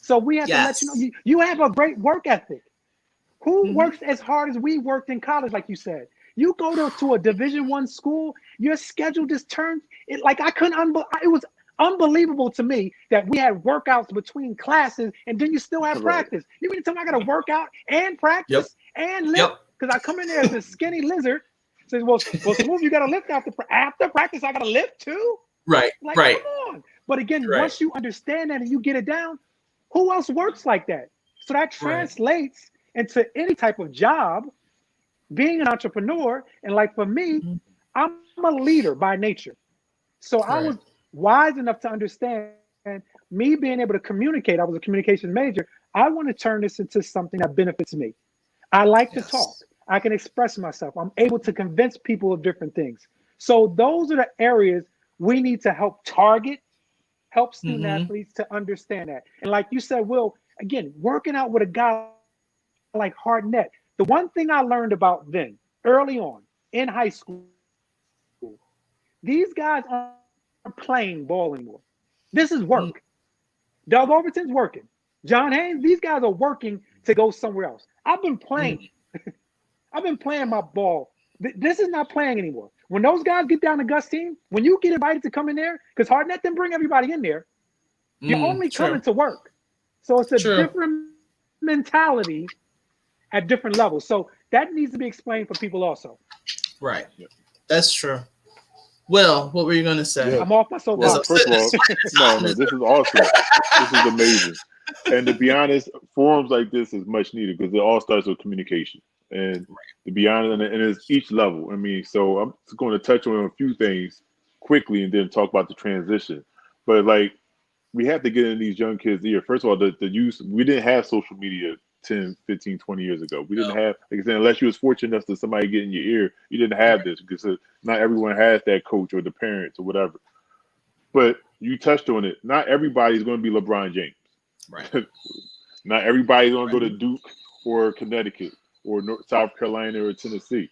So we have to let you know you have a great work ethic. Who works as hard as we worked in college, like you said? You go to a Division I school, your schedule just turns it like I couldn't. It was unbelievable to me that we had workouts between classes and then you still have practice. You mean to tell me I got to work out and practice and lift? Because I come in there as a skinny lizard. Says, well, Smooth, you got to lift after practice. I got to lift too. Right. Like, come on. But again, once you understand that and you get it down, who else works like that? So that translates into any type of job, being an entrepreneur. And like for me, I'm a leader by nature. So I was wise enough to understand me being able to communicate. I was a communications major. I want to turn this into something that benefits me. I like to talk. I can express myself. I'm able to convince people of different things. So those are the areas we need to help target, help student athletes to understand that. And like you said, Will, again, working out with a guy like Hartnett, the one thing I learned about then, early on in high school, these guys aren't playing ball anymore. This is work. Doug Overton's working. John Haynes, these guys are working to go somewhere else. I've been playing. I've been playing my ball. This is not playing anymore. When those guys get down to Gus' team, when you get invited to come in there, because Hartnett didn't bring everybody in there, you're only coming to work. So it's a different mentality at different levels. So that needs to be explained for people also. Right. That's true. Will, what were you going to say? I'm off my soapbox. Well, first of all, no, this is awesome. This is amazing. And to be honest, forums like this is much needed because it all starts with communication. And to be honest, and it's each level. I mean, so I'm just going to touch on a few things quickly and then talk about the transition. But like, we have to get in these young kids' ear. First of all, the use, we didn't have social media 10, 15, 20 years ago. We didn't have, like I said, unless you was fortunate enough to somebody get in your ear, you didn't have this because not everyone has that coach or the parents or whatever. But you touched on it. Not everybody's going to be LeBron James. Right. Not everybody's going to go to Duke or Connecticut or South Carolina or Tennessee.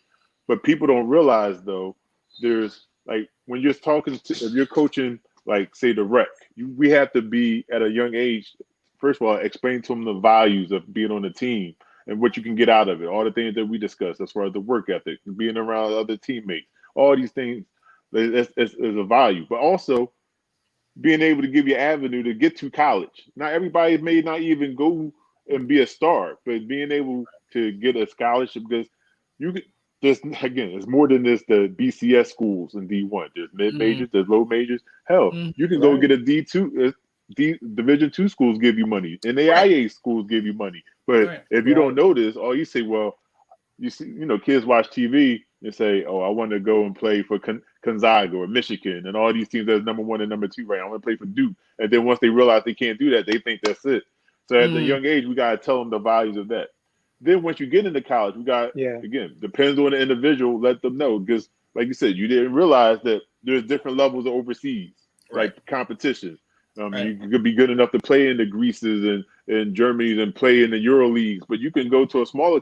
But people don't realize, though, there's like when you're talking to, if you're coaching, like, say, the rec, we have to be at a young age, first of all, explain to them the values of being on the team and what you can get out of it. All the things that we discussed as far as the work ethic, being around other teammates, all these things is a value. But also being able to give you avenue to get to college. Not everybody may not even go and be a star, but being able to get a scholarship because there's again, it's more than this. The BCS schools in D1. There's mid majors, there's low majors. Hell, you can go get a D2. Division two schools give you money, and AIA schools give you money. But if you don't know this, all you say, well, you see, kids watch TV and say, "Oh, I want to go and play for Gonzaga or Michigan and all these teams that's number 1 and number 2 right now. I want to play for Duke." And then once they realize they can't do that, they think that's it. So at a young age, we got to tell them the values of that. Then once you get into college, we got, again, depends on the individual, let them know. Because like you said, you didn't realize that there's different levels of overseas, like competition. You could be good enough to play in the Greases and Germany and play in the Euro leagues, but you can go to a smaller,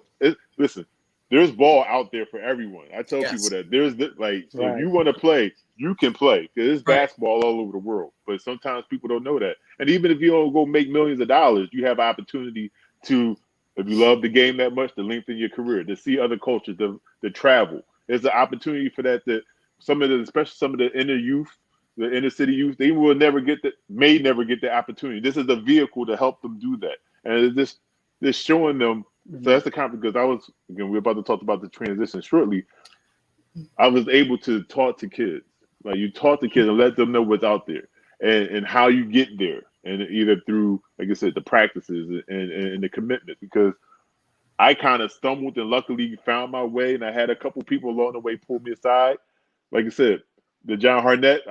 listen, there's ball out there for everyone. I tell people that if you want to play, you can play, because there's basketball all over the world. But sometimes people don't know that. And even if you don't go make millions of dollars, you have opportunity to, if you love the game that much, to lengthen your career, to see other cultures, to travel. There's an opportunity for that. Especially some of the inner youth, the inner city youth, they will may never get the opportunity. This is a vehicle to help them do that. And it's just showing them. So that's the conflict, because we're about to talk about the transition shortly. I was able to talk to kids. Like, you talk to kids and let them know what's out there and how you get there. And either through, like I said, the practices and the commitment, because I kind of stumbled and luckily found my way. And I had a couple people along the way pull me aside. Like I said, the John Harnett,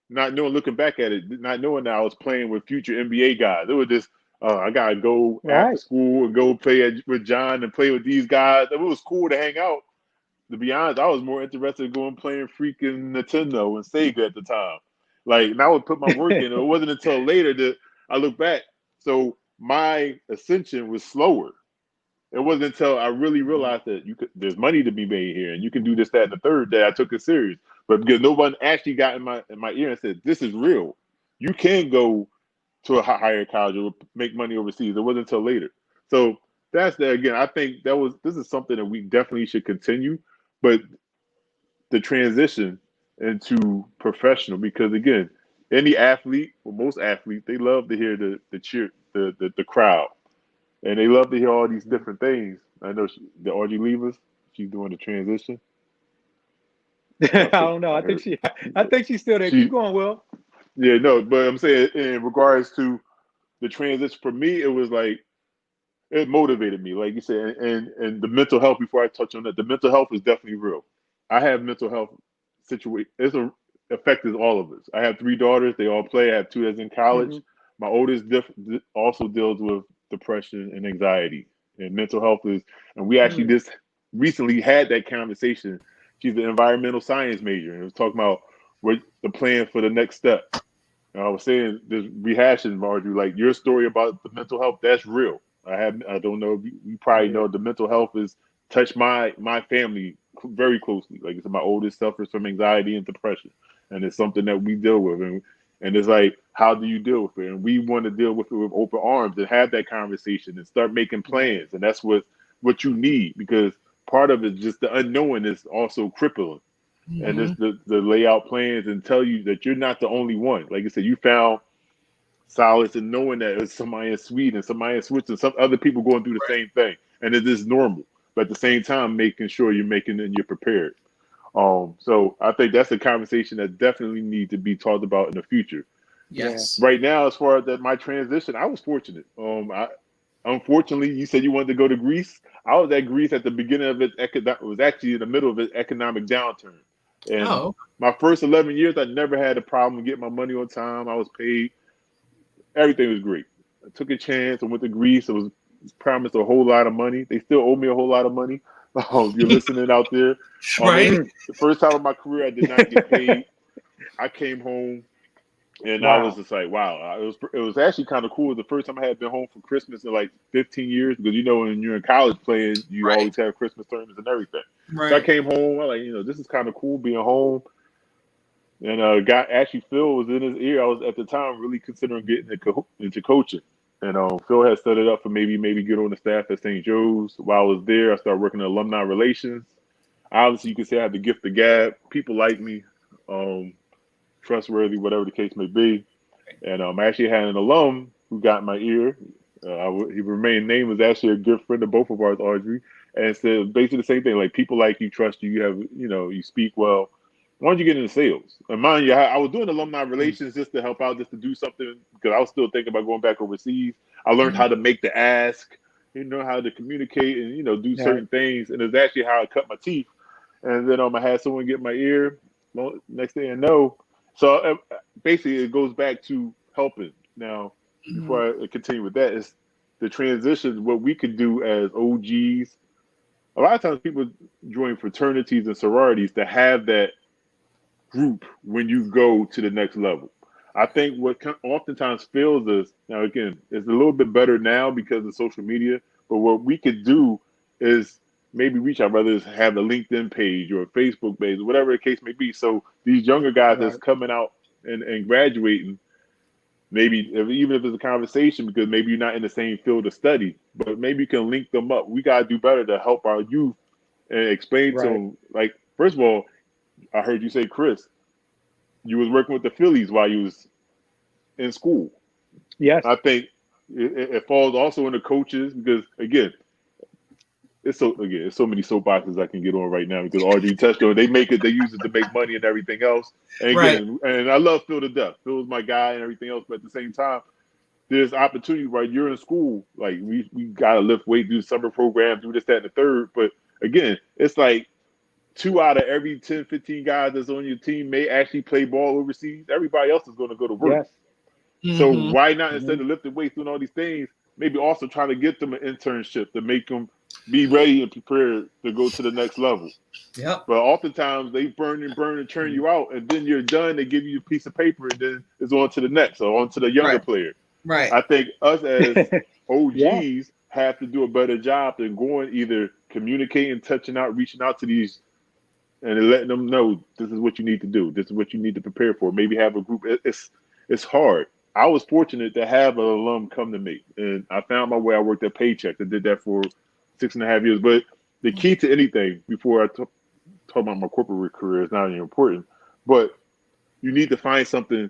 not knowing, looking back at it, not knowing that I was playing with future NBA guys. It was just, I got to go after school and go play with John and play with these guys. It was cool to hang out. To be honest, I was more interested in going playing freaking Nintendo and Sega at the time. Like, and I would put my work in. It wasn't until later that I look back. So my ascension was slower. It wasn't until I really realized that there's money to be made here, and you can do this, that, and the third, that I took it serious. But because no one actually got in my ear and said, "This is real. You can go to a higher college or make money overseas." It wasn't until later. So that's again, I think this is something that we definitely should continue. But the transition into professional, because again, any athlete, or most athletes, they love to hear the cheer, the crowd. And they love to hear all these different things. I know the Audrey leave us. She's doing the transition. I don't know. I think she's still there. Keep going, Will. Yeah, no, but I'm saying in regards to the transition, for me, it was like, it motivated me, like you said, and the mental health. Before I touch on that, the mental health is definitely real. I have mental health situation. Affected all of us. I have 3 daughters. They all play. I have 2 that's in college. My oldest also deals with depression and anxiety, and mental health is. And we actually just recently had that conversation. She's an environmental science major, and was talking about what the plan for the next step. And I was saying, this rehashing, Marjorie, like your story about the mental health, that's real. I don't know. You probably know the mental health has touched my family very closely. Like I said, my oldest suffers from anxiety and depression, and it's something that we deal with. And it's like, how do you deal with it? And we want to deal with it with open arms and have that conversation and start making plans. And that's what you need, because part of it, just the unknown, is also crippling. And it's the lay out plans and tell you that you're not the only one. Like I said, you found solace in knowing that there's somebody in Sweden, somebody in Switzerland, some other people going through the same thing. And it is normal. But at the same time, making sure you're prepared. So I think that's a conversation that definitely needs to be talked about in the future. Yes. Right now, as far as my transition, I was fortunate. Unfortunately, you said you wanted to go to Greece. I was at Greece at the beginning of it was actually in the middle of its economic downturn. And my first 11 years, I never had a problem getting my money on time. I was paid. Everything was great. I took a chance. I went to Greece. It was promised a whole lot of money. They still owe me a whole lot of money. You're listening out there. Right. The first time in my career, I did not get paid. I came home, and I was just like, wow. It was actually kind of cool. The first time I had been home for Christmas in like 15 years, because when you're in college playing, you always have Christmas tournaments and everything. Right. So I came home. I was like, this is kind of cool being home. And Phil was in his ear. I was at the time really considering getting into coaching. And Phil had set it up for maybe get on the staff at St. Joe's. While I was there, I started working in alumni relations. Obviously, you can say I had the gift of gab. People like me, trustworthy, whatever the case may be. And I actually had an alum who got in my ear. He remained nameless. Actually, a good friend of both of ours, Audrey, and said basically the same thing. Like, people like you, trust you. You have, you speak well. Why don't you get into sales? And mind you, I was doing alumni relations just to help out, just to do something, because I was still thinking about going back overseas. I learned how to make the ask, how to communicate, and do certain things. And it's actually how I cut my teeth. And then I had someone get my ear. Well, next thing I know, so basically it goes back to helping. Now, before I continue with that, is the transitions. What we could do as OGs. A lot of times, people join fraternities and sororities to have that group when you go to the next level. I think what oftentimes fails us, now again, it's a little bit better now because of social media, but what we could do is maybe reach out, whether it's have a LinkedIn page or a Facebook page, whatever the case may be. So these younger guys that's coming out and graduating, maybe even if it's a conversation, because maybe you're not in the same field of study, but maybe you can link them up. We got to do better to help our youth and explain to them, like, first of all, I heard you say, Chris, you was working with the Phillies while you was in school. Yes. I think it falls also in the coaches, because again, it's so many soapboxes I can get on right now, because Audrey touched on, they use it to make money and everything else. And again, and I love Phil to death. Phil's my guy and everything else, but at the same time, there's opportunities while you're in school. Like, we gotta lift weight, do summer program, do this, that, and the third. But again, it's like 2 out of every 10, 15 guys that's on your team may actually play ball overseas. Everybody else is going to go to work. Yes. So why not, instead of lifting weights, doing all these things, maybe also trying to get them an internship to make them be ready and prepared to go to the next level. Yep. But oftentimes they burn and turn you out, and then you're done. They give you a piece of paper, and then it's on to the next, or on to the younger player. Right. I think us as OGs have to do a better job than going, either communicating, touching out, reaching out to these, and letting them know this is what you need to do. This is what you need to prepare for. Maybe have a group. It's hard. I was fortunate to have an alum come to me, and I found my way. I worked at Paychex. I did that for 6.5 years. But the key to anything, before I talk about my corporate career, is not even important, but you need to find something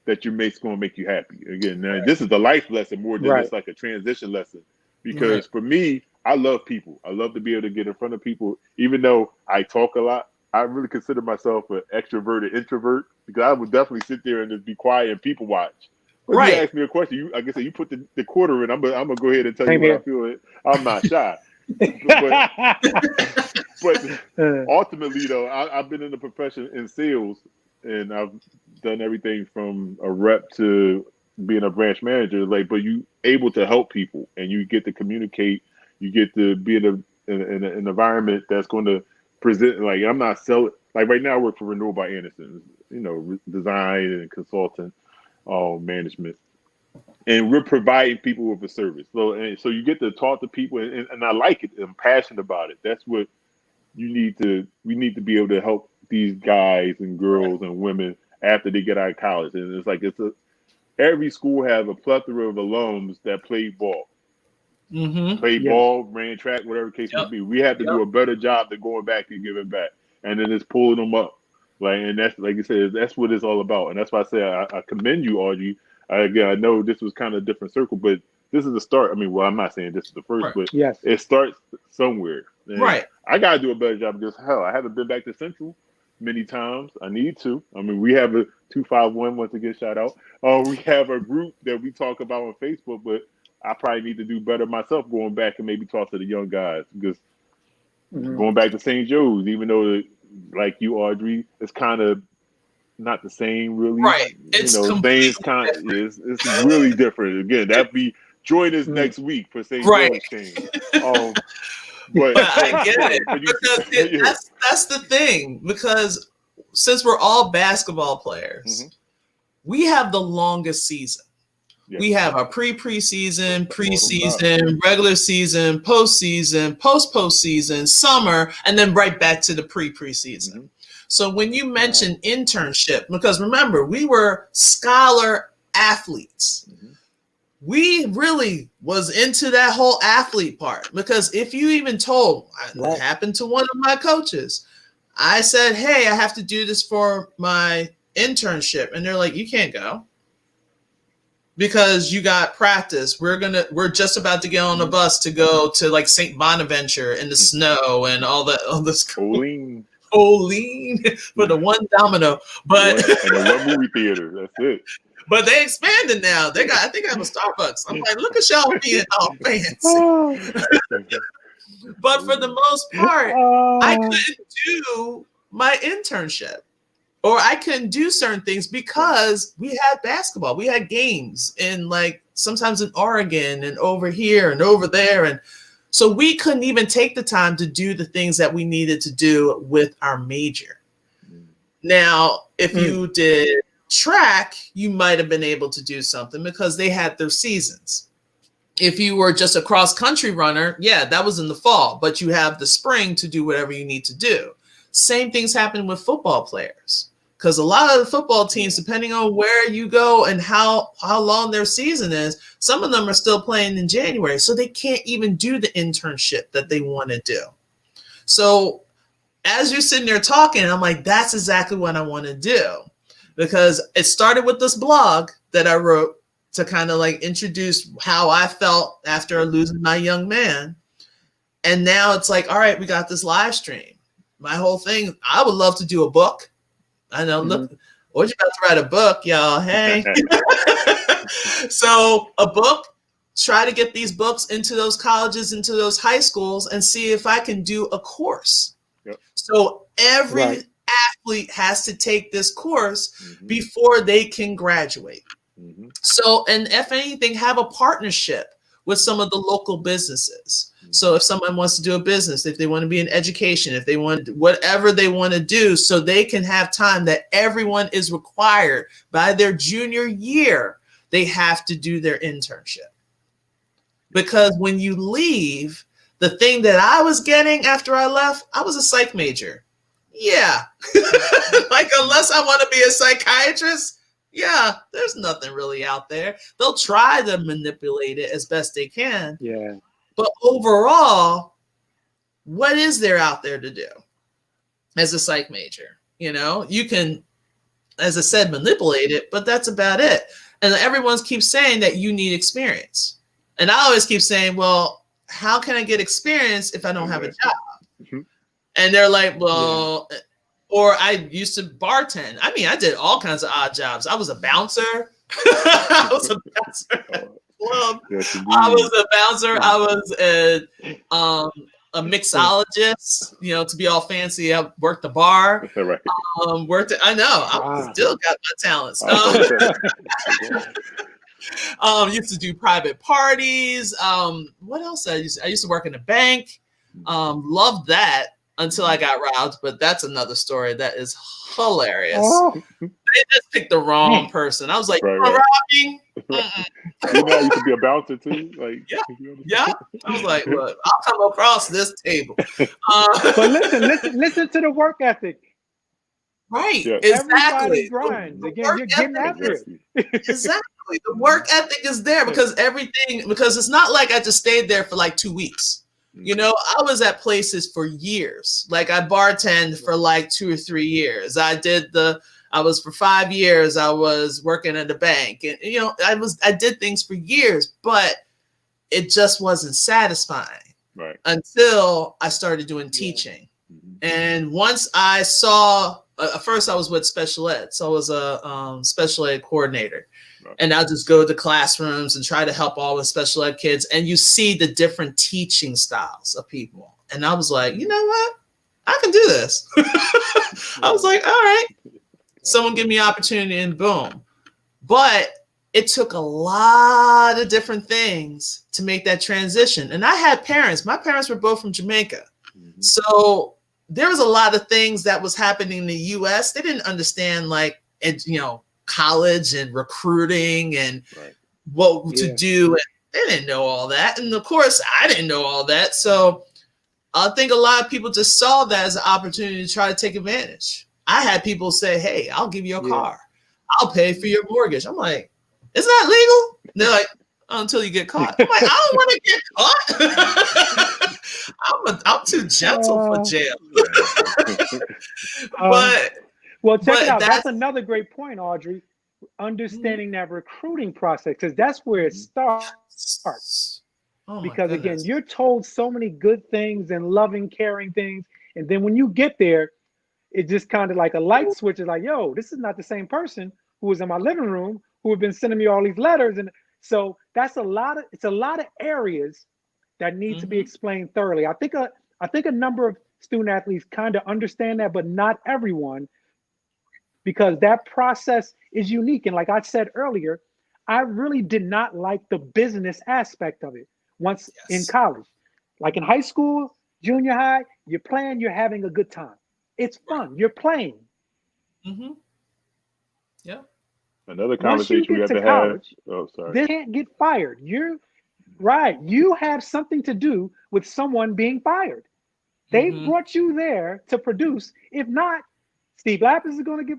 that going to make you happy. Again, now, this is the life lesson more than just like a transition lesson. Because for me, I love people. I love to be able to get in front of people. Even though I talk a lot, I really consider myself an extroverted introvert, because I would definitely sit there and just be quiet and people watch. But you ask me a question, like I said, you put the quarter in, I'm gonna go ahead and tell you what I feel. I'm not shy. but ultimately, though, I've been in the profession in sales, and I've done everything from a rep to being a branch manager. Like, but you able to help people, and you get to communicate. You get to be in an environment that's going to present. Like, I'm not selling. Like, right now, I work for Renewal by Anderson, design and consultant, management, and we're providing people with a service. So you get to talk to people, and I like it. I'm passionate about it. That's what we need to be able to help these guys and girls and women after they get out of college. And it's like every school has a plethora of alums that played ball. Played ball, ran track, whatever the case may be. We have to do a better job than going back and giving back, and then it's pulling them up. Like, and that's, like you said, that's what it's all about. And that's why I say I commend you, Audrey. Again, I know this was kind of a different circle, but this is the start. I mean, well, I'm not saying this is the first, but it starts somewhere. And I got to do a better job, because hell, I haven't been back to Central many times. I need to. I mean, we have a 251, once again, shout out. We have a group that we talk about on Facebook, but I probably need to do better myself, going back and maybe talk to the young guys, because going back to St. Joe's, even though, like you, Audrey, it's kind of not the same, really. Right. It's things kind of it's really different. Again, that'd be join us next week for St. Joe's team. But I get it. Because that's the thing. Because since we're all basketball players, we have the longest season. Yes. We have our preseason, regular season, postseason, postseason, summer, and then right back to the preseason. So when you mention internship, because remember, we were scholar athletes. We really was into that whole athlete part, because if you even told, what happened to one of my coaches, I said, hey, I have to do this for my internship. And they're like, you can't go. because you got practice. We're just about to get on the bus to go to like St. Bonaventure in the snow and all this Olean for the one domino. But and the one movie theater. That's it. But they expanded now. I think I have a Starbucks. I'm like, look at y'all being all fancy. But for the most part, I couldn't do my internship. Or I couldn't do certain things because we had basketball. We had games in like sometimes in Oregon and over here and over there. And so we couldn't even take the time to do the things that we needed to do with our major. Now, if you did track, you might have been able to do something because they had their seasons. If you were just a cross country runner, yeah, that was in the fall, but you have the spring to do whatever you need to do. Same things happen with football players. Because a lot of the football teams, depending on where you go and how long their season is, some of them are still playing in January. So they can't even do the internship that they want to do. So as you're sitting there talking, I'm like, that's exactly what I want to do. Because it started with this blog that I wrote to kind of like introduce how I felt after losing my young man. And now it's like, all right, we got this live stream. My whole thing, I would love to do a book. I know, look, Audrey about to write a book, y'all. Hey. So a book, try to get these books into those colleges, into those high schools, and see if I can do a course. Yep. So every athlete has to take this course before they can graduate. So, and if anything, have a partnership with some of the local businesses. So if someone wants to do a business, if they want to be in education, if they want whatever they want to do, so they can have time that everyone is required by their junior year, they have to do their internship. Because when you leave, the thing that I was getting after I left, I was a psych major. Yeah. Like, unless I want to be a psychiatrist, yeah, there's nothing really out there. They'll try to manipulate it as best they can. Yeah. But overall, what is there out there to do as a psych major? You know, you can, as I said, manipulate it, but that's about it. And everyone keeps saying that you need experience. And I always keep saying, well, how can I get experience if I don't have a job? And they're like, well, or I used to bartend. I mean, I did all kinds of odd jobs. I was a bouncer. I was a bouncer. Club. Yes, I was a bouncer. I was a mixologist. You know, to be all fancy, I worked the bar. Right. I know. I still got my talents. Used to do private parties. What else? I used to work in a bank. Loved that until I got robbed. But that's another story that is hilarious. They just picked the wrong person. I was like, right. robbing? You know, you could be a bouncer too. Like, yeah. I was like, look, I'll come across this table. But listen to the work ethic. Right. Yeah. Exactly. Everybody grinds. Again, you're getting after it. Exactly. The work ethic is there because it's not like I just stayed there for like 2 weeks. You know, I was at places for years. Like I bartended for like 2 or 3 years. I was for 5 years. I was working at a bank, and you know, I did things for years, but it just wasn't satisfying until I started doing teaching. And once I saw, first I was with special ed, so I was a special ed coordinator. And I'll just go to classrooms and try to help all the special ed kids. And you see the different teaching styles of people. And I was like, you know what? I can do this. I was like, all right. Someone give me an opportunity and boom. But it took a lot of different things to make that transition. And I had parents. My parents were both from Jamaica. So there was a lot of things that was happening in the U.S. They didn't understand, like, you know, college and recruiting and what to do. And they didn't know all that. And of course, I didn't know all that. So I think a lot of people just saw that as an opportunity to try to take advantage. I had people say, hey, I'll give you a car. I'll pay for your mortgage. I'm like, isn't that legal? And they're like, oh, until you get caught. I'm like, I don't want to get caught. I'm too gentle for jail. Well, check it out. That's another great point, Audrey. understanding that recruiting process, because that's where it starts. Oh my Because again, goodness. you're told so many good things and loving, caring things, and then when you get there, it's just kind of like a light switch. It's like, yo, this is not the same person who was in my living room who have been sending me all these letters. And so it's a lot of areas that need to be explained thoroughly. I think a number of student athletes kind of understand that, but not everyone, because that process is unique. And like I said earlier, I really did not like the business aspect of it once in college. Like in high school, junior high, you're playing, you're having a good time. It's fun. You're playing. Yeah. Another Once you conversation we get have to to have. college, Oh, sorry. they can't get fired. You're right. You have something to do with someone being fired. They brought you there to produce. If not, Steve Lapis is going to get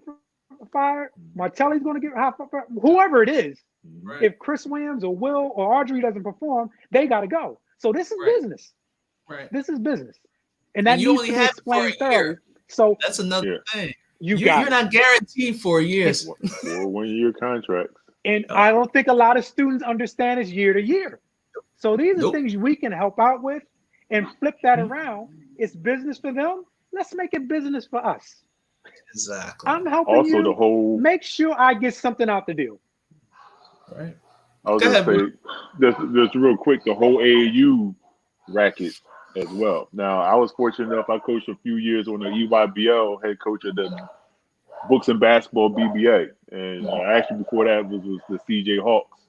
fired. Martelli's going to get fired. Whoever it is. Right. If Chris Williams or Will or Audrey doesn't perform, they got to go. So this is business. Right. This is business. And that you needs only to be have it for explained a thoroughly. year. So That's another thing. You're not guaranteed 4 years. 4 1-year contracts. And I don't think a lot of students understand it's year to year. So these are things we can help out with and flip that around. It's business for them. Let's make it business for us. Exactly. I'm helping Also, you the whole. make sure I get something out the deal. Right. I was going to say, just real quick, the whole AAU racket as well. Now, I was fortunate enough, I coached a few years on the EYBL, head coach of the Books and Basketball BBA. And actually before that was the CJ Hawks.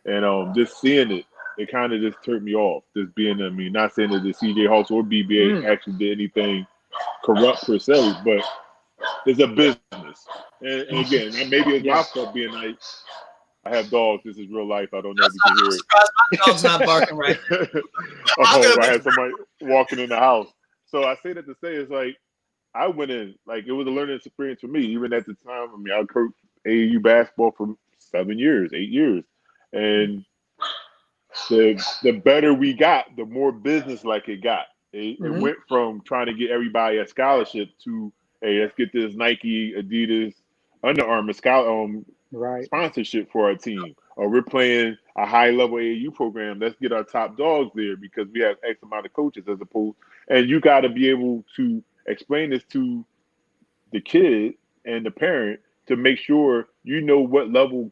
And just seeing it kind of just turned me off. Just being, not saying that the CJ Hawks or BBA actually did anything corrupt per se, but it's a business. And again, maybe it's my fault being like, I have dogs. This is real life. I don't know if you can hear it. My dog's not barking right. I had somebody walking in the house. So I say that to say it's like I went in, like it was a learning experience for me. Even at the time, I coached AAU basketball for 7 years, 8 years. And the better we got, the more business like it got. It went from trying to get everybody a scholarship to, hey, let's get this Nike, Adidas, Under Armour sponsorship for our team. Or we're playing a high-level AAU program. Let's get our top dogs there because we have X amount of coaches as opposed. And you got to be able to explain this to the kid and the parent to make sure you know what level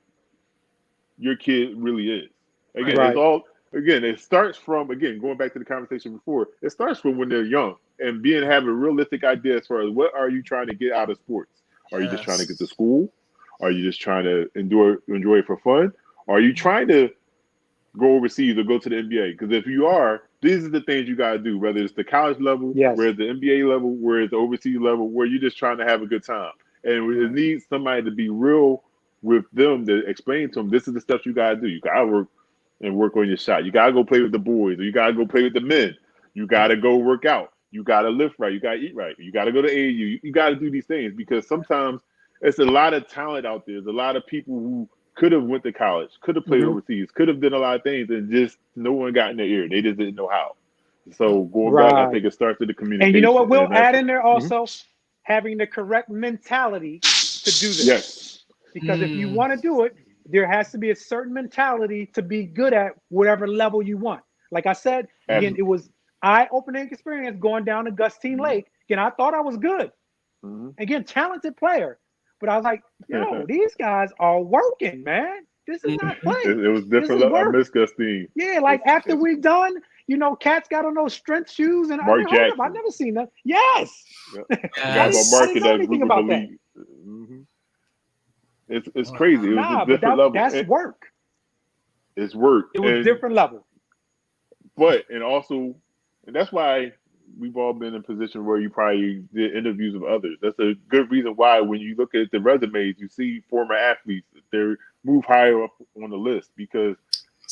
your kid really is. Again, it starts from, going back to the conversation before, it starts from when they're young and having a realistic idea as far as what are you trying to get out of sports? Are you just trying to get to school? Are you just trying to enjoy it for fun? Are you trying to go overseas or go to the NBA? Because if you are, these are the things you got to do, whether it's the college level, whether it's the NBA level, where it's the overseas level, where you're just trying to have a good time. And it needs somebody to be real with them to explain to them, this is the stuff you got to do. You got to work on your shot. You got to go play with the boys, or you got to go play with the men. You got to go work out. You got to lift right. You got to eat right. You got to go to AAU. You got to do these things because sometimes it's a lot of talent out there. There's a lot of people who could have went to college, could have played overseas, could have done a lot of things, and just no one got in their ear. They just didn't know how. So going back, I think it starts with the communication. And you know what we'll add in there also? Having the correct mentality to do this. Yes. Because if you want to do it, there has to be a certain mentality to be good at whatever level you want. Like I said, again, it was eye-opening experience going down to Gustine Lake. Again, I thought I was good. Again, talented player. But I was like, yo, these guys are working, man. This is not playing. It was different. I miss Gustine. Yeah, like after we're done, Cat's got on those strength shoes. And Mark Jackson. I've never seen that. Yes. I didn't know anything about that. It's crazy. It was a different level. That's work. It's work. It was different level. And that's why we've all been in a position where you probably did interviews of others. That's a good reason why when you look at the resumes, you see former athletes, they move higher up on the list because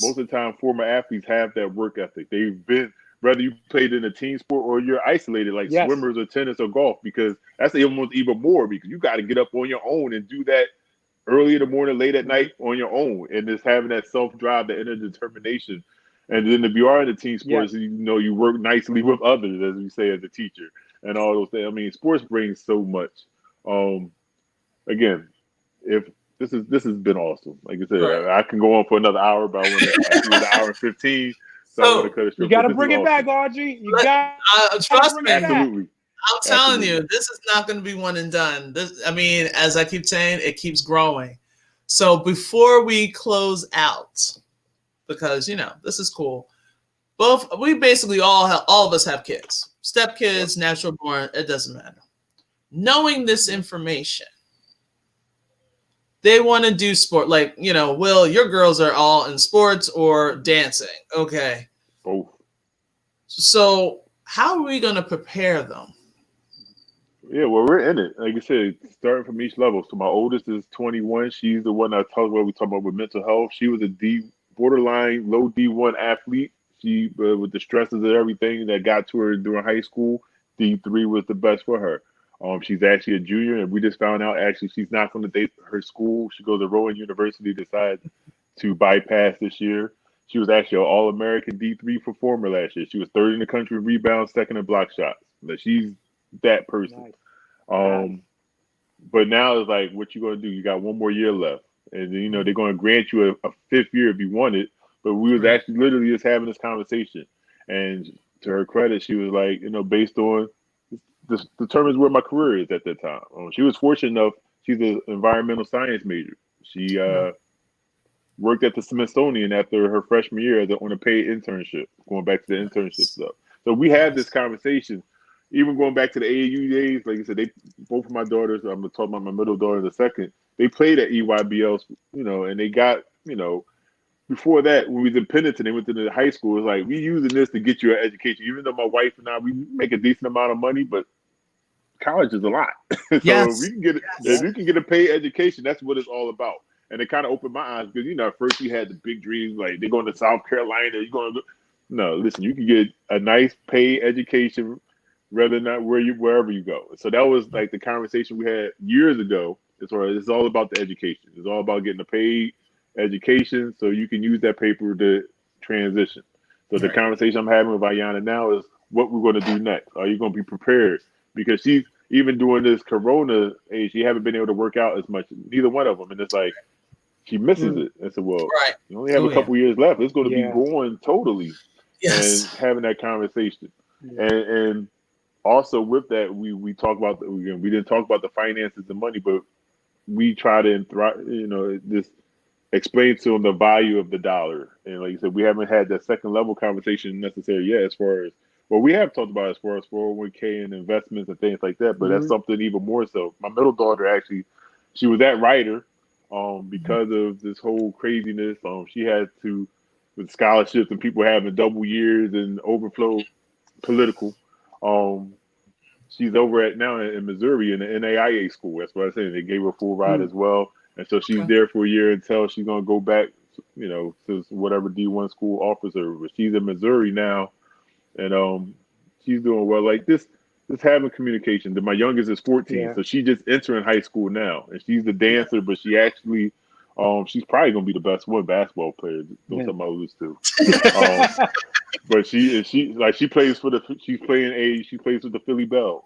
most of the time former athletes have that work ethic. They've been, whether you played in a team sport or you're isolated like swimmers or tennis or golf, because that's almost even more because you got to get up on your own and do that early in the morning, late at night on your own. And just having that self-drive, that inner determination. And then if you are in the team sports, you work nicely with others, as we say as a teacher, and all those things. Sports brings so much. Again, if this has been awesome. Like I said, Right. I can go on for another hour, but I see it's an hour and 15, so I want to So cut it You short. got But to this is bring it back, awesome. Audrey. You let, got to trust bring me. it back. Absolutely. I'm telling Absolutely. you, this is not going to be one and done. This, I mean, as I keep saying, it keeps growing. So before we close out, because this is cool. We basically all of us have kids, step kids, natural born. It doesn't matter. Knowing this information, they want to do sport. Like Will, your girls are all in sports or dancing. Okay, Both. so how are we going to prepare them? Yeah, well, we're in it. Like I said, starting from each level. So my oldest is 21. She's the one I talked about. We talk about with mental health. She was a borderline low D1 athlete. She with the stresses and everything that got to her during high school, D3 was the best for her. She's actually a junior, and we just found out actually she's not going to date her school. She goes to Rowan University. Decided to bypass this year. She was actually an All-American D3 performer last year. She was third in the country in rebounds, second in block shots. But she's that person. Nice. Um, but now it's like, what you gonna do? You got one more year left, and they're gonna grant you a fifth year if you want it. But we was actually literally just having this conversation, and to her credit, she was like, based on this determines where my career is at that time. She was fortunate enough; she's an environmental science major. She worked at the Smithsonian after her freshman year on a paid internship, going back to the internship stuff. So we had this conversation, even going back to the AAU days. Like I said, both of my daughters, I'm going to talk about my middle daughter in a second, they played at EYBL, and they got, before that, when we was in Pendleton, they went to the high school. It's like, we using this to get you an education. Even though my wife and I, we make a decent amount of money, but college is a lot. So Yes. if you can get a paid education, that's what it's all about. And it kind of opened my eyes because at first you had the big dreams, like they're going to South Carolina, you're going to no, listen, you can get a nice paid education rather than not wherever you go. So that was like the conversation we had years ago. It's all about the education. It's all about getting a paid education so you can use that paper to transition. So the conversation I'm having with Ayana now is what we're going to do next. Are you going to be prepared? Because she's even during this Corona age, she haven't been able to work out as much. Neither one of them, and it's like she misses it. I said, well, you only have a couple years left. It's going to be going totally, and having that conversation, and also with that, we talk about we didn't talk about the finances and money, but we try to just explain to them the value of the dollar. And like you said, we haven't had that second level conversation necessarily yet as far as we have talked about as far as 401k and investments and things like that, but that's something even more so. My middle daughter actually, she was at Ryder because of this whole craziness. She had to, with scholarships and people having double years and overflow political. She's over at now in Missouri in the NAIA school. That's what I'm saying. They gave her a full ride as well. And so she's there for a year until she's going to go back, to whatever D1 school offers her. But she's in Missouri now, and she's doing well. Like this having communication. My youngest is 14, so she just entering high school now, and she's the dancer. But she actually, she's probably going to be the best one basketball player. Don't tell my oldest too. But she plays for she plays with the Philly Bells.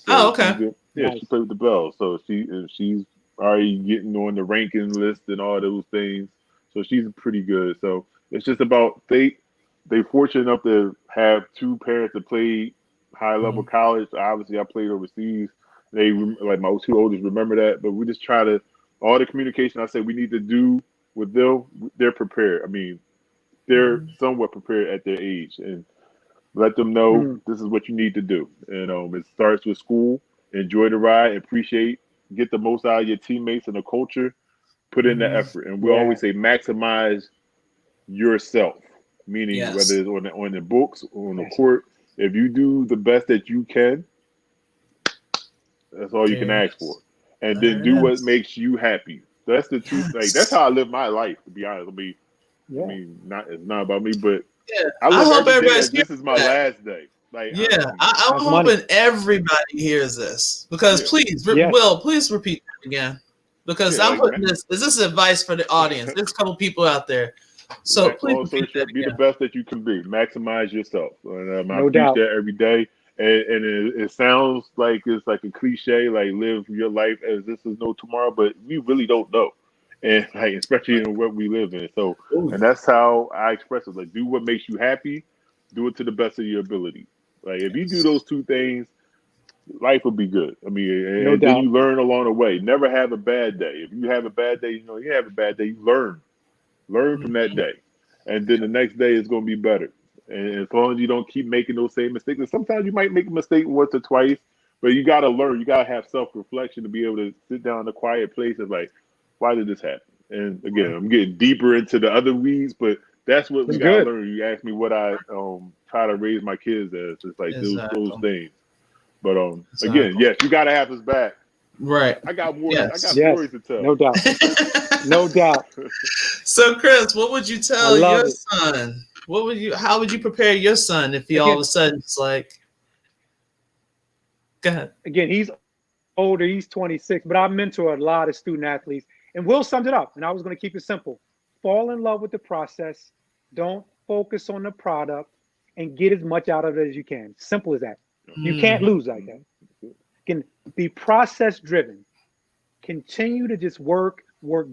So okay. She plays with the Bells. So she's already getting on the ranking list and all those things. So she's pretty good. So it's just about they fortunate enough to have two parents that played high level college. Obviously, I played overseas. They like my two oldest remember that, but we just try to all the communication I say we need to do with them. They're prepared. I mean, they're somewhat prepared at their age, and let them know this is what you need to do. And it starts with school. Enjoy the ride, appreciate, get the most out of your teammates and the culture, put in the effort. And we always say maximize yourself, meaning whether it's on the books or on the court. If you do the best that you can, that's all you can ask for. And then do what makes you happy. That's the truth. Like that's how I live my life, to be honest. I mean, it's not about me, but I hope everybody's this is my last day. Like, I'm hoping everybody hears this because please, Will, please repeat that again because I'm putting this. Is this advice for the audience? There's a couple people out there, so please repeat that be the best that you can be. Maximize yourself, and I No doubt. preach that every day. And it sounds like it's like a cliche, like live your life as this is no tomorrow, but we really don't know. and like especially in what we live in. So, Ooh. and that's how I express it. Like, do what makes you happy, do it to the best of your ability. Like, if you do those two things, life will be good. I mean, No and then doubt. you learn along the way. Never have a bad day. If you have a bad day, you have a bad day. You learn from that day, and then the next day is going to be better. And as long as you don't keep making those same mistakes, and sometimes you might make a mistake once or twice, but you got to learn. You got to have self-reflection to be able to sit down in a quiet place and like, why did this happen? And again, I'm getting deeper into the other weeds, but that's what we It's got to good. learn. You asked me what I try to raise my kids as. It's like those Exactly. things. But again, Exactly. yes, you got to have his back. Right. I got more. Yes. I got Yes. stories to tell. No doubt. No doubt. So, Chris, what would you I tell love your it. son? How would you prepare your son if he all of a sudden is like, go ahead. Again, he's older. He's 26, but I mentor a lot of student athletes. And Will summed it up. And I was going to keep it simple. Fall in love with the process. Don't focus on the product, and get as much out of it as you can. Simple as that. You can't lose like that. Can be process driven. Continue to just work.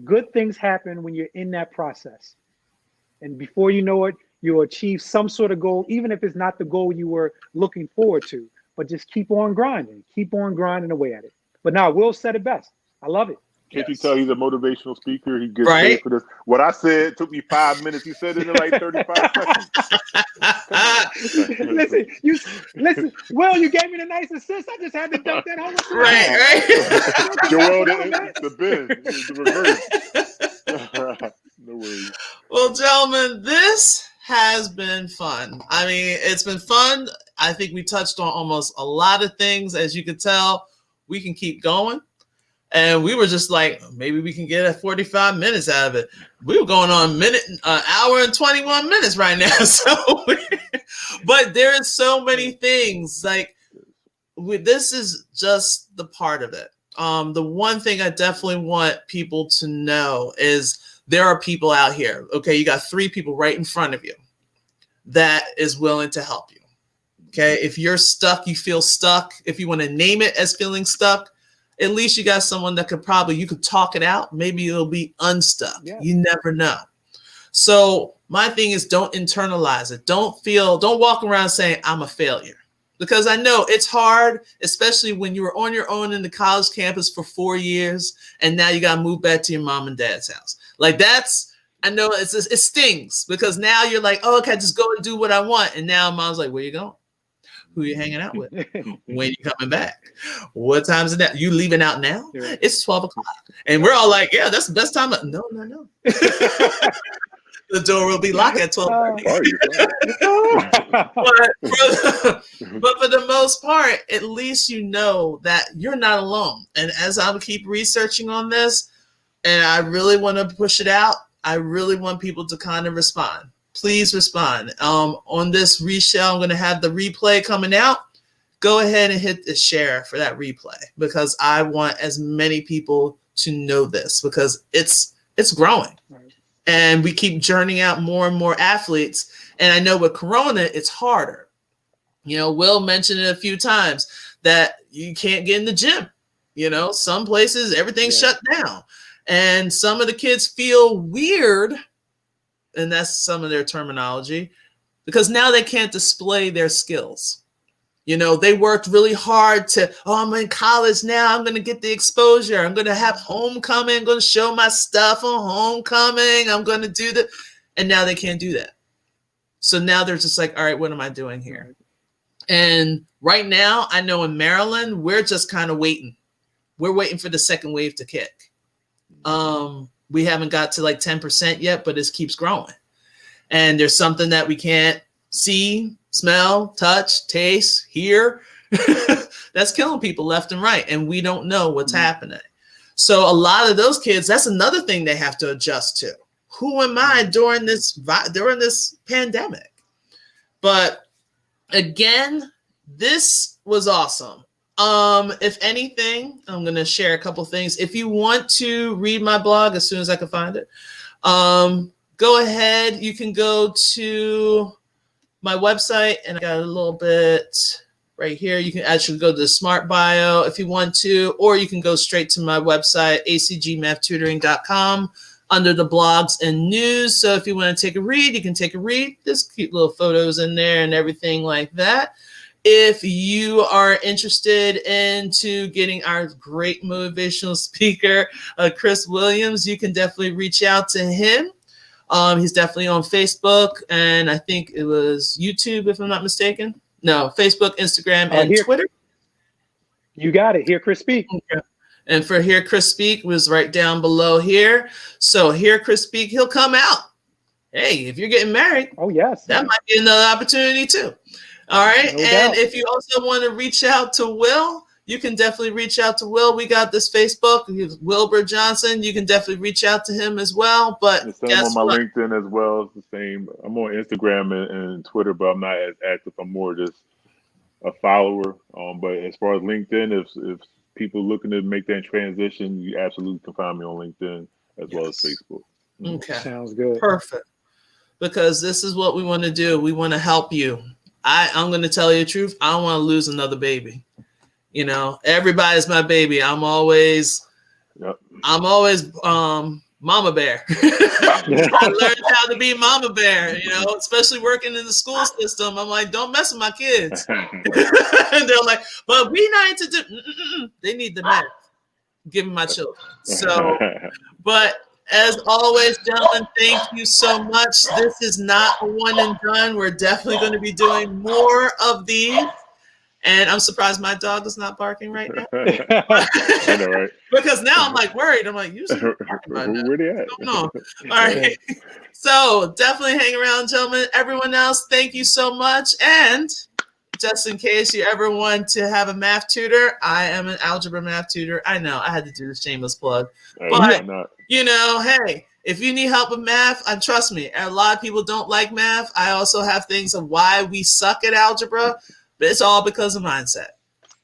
Good things happen when you're in that process. And before you know it, you'll achieve some sort of goal, even if it's not the goal you were looking forward to. But just keep on grinding away at it. But now Will said it best. I love it. Can't you tell he's a motivational speaker? He gets Right. paid for this. What I said took me 5 minutes. He said it in like 35 seconds. listen. Will, you gave me the nice assist. I just had to dump that whole Right. Joel, the reverse. No worries. Well, gentlemen, this has been fun. I mean, it's been fun. I think we touched on almost a lot of things. As you can tell, we can keep going. And we were just like, maybe we can get 45 minutes out of it. We were going on hour and 21 minutes right now. So, but there is so many things. Like, this is just the part of it. The one thing I definitely want people to know is there are people out here. Okay, you got 3 people right in front of you that is willing to help you. Okay, if you're stuck, you feel stuck. If you want to name it as feeling stuck, at least you got someone that you could talk it out. Maybe it'll be unstuck. Yeah. You never know. So my thing is, don't internalize it. Don't walk around saying I'm a failure, because I know it's hard, especially when you were on your own in the college campus for 4 years. And now you got to move back to your mom and dad's house. Like I know it stings, because now you're like, oh, okay, just go and do what I want. And now mom's like, where you going? Who you hanging out with? When you coming back? What time is it now? You leaving out now? Yeah. It's 12 o'clock. And we're all like, yeah, that's the best time. No. The door will be locked at 12:30. But for the most part, at least you know that you're not alone. And as I keep researching on this, and I really want to push it out, I really want people to kind of respond. Please respond. On this reshow, I'm going to have the replay coming out. Go ahead and hit the share for that replay, because I want as many people to know this, because it's growing. Right. And we keep churning out more and more athletes. And I know with Corona, it's harder. Will mentioned it a few times that you can't get in the gym. Some places, everything's shut down. And some of the kids feel weird, and that's some of their terminology, because now they can't display their skills. They worked really hard I'm in college now. I'm going to get the exposure. I'm going to have homecoming. I'm going to show my stuff on homecoming. I'm going to do that. And now they can't do that. So now they're just like, all right, what am I doing here? And right now, I know in Maryland, we're just kind of waiting. We're waiting for the second wave to kick. We haven't got to like 10% yet, but it keeps growing. And there's something that we can't see, smell, touch, taste, hear. That's killing people left and right. And we don't know what's happening. So a lot of those kids, that's another thing they have to adjust to. Who am I during this pandemic? But again, this was awesome. If anything, I'm going to share a couple things. If you want to read my blog as soon as I can find it, go ahead. You can go to my website, and I got a little bit right here. You can actually go to the Smart Bio if you want to, or you can go straight to my website, acgmathtutoring.com, under the blogs and news. So if you want to take a read, you can take a read. There's cute little photos in there and everything like that. If you are interested into getting our great motivational speaker, Chris Williams, you can definitely reach out to him. He's definitely on Facebook, and I think it was YouTube, if I'm not mistaken. No, Facebook, Instagram, and Twitter. You got it. Hear Chris speak. Okay. And for Hear Chris Speak was right down below here. So Hear Chris Speak, he'll come out. Hey, if you're getting married, oh yes, that might be another opportunity too. All right. No and doubt. If you also want to reach out to Will, you can definitely reach out to Will. We got this Facebook, Wilbur Johnson. You can definitely reach out to him as well. But the same on my LinkedIn as well. It's the same. I'm on Instagram and Twitter, but I'm not as active. I'm more just a follower. But as far as LinkedIn, if people looking to make that transition, you absolutely can find me on LinkedIn as well as Facebook. Okay. Sounds good. Perfect. Because this is what we want to do. We want to help you. I'm going to tell you the truth. I don't want to lose another baby. You know, everybody's my baby. I'm always mama bear. I learned how to be mama bear, you know, especially working in the school system. I'm like, don't mess with my kids. And they're like, but we need to do, they need the math. Give me my children. So, but as always, gentlemen, thank you so much. This is not a one and done. We're definitely going to be doing more of these. And I'm surprised my dog is not barking right now. I know, right? Because now I'm like worried. I'm like, usually where they at? All right. So definitely hang around, gentlemen. Everyone else, thank you so much. And just in case you ever want to have a math tutor, I am an algebra math tutor. I know I had to do the shameless plug. But, you know, hey, if you need help with math, trust me, a lot of people don't like math. I also have things of why we suck at algebra, but it's all because of mindset.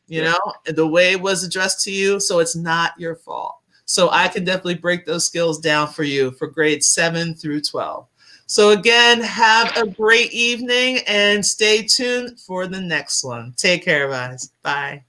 You know, the way it was addressed to you, so it's not your fault. So I can definitely break those skills down for you for grades 7 through 12. So again, have a great evening and stay tuned for the next one. Take care, guys. Bye.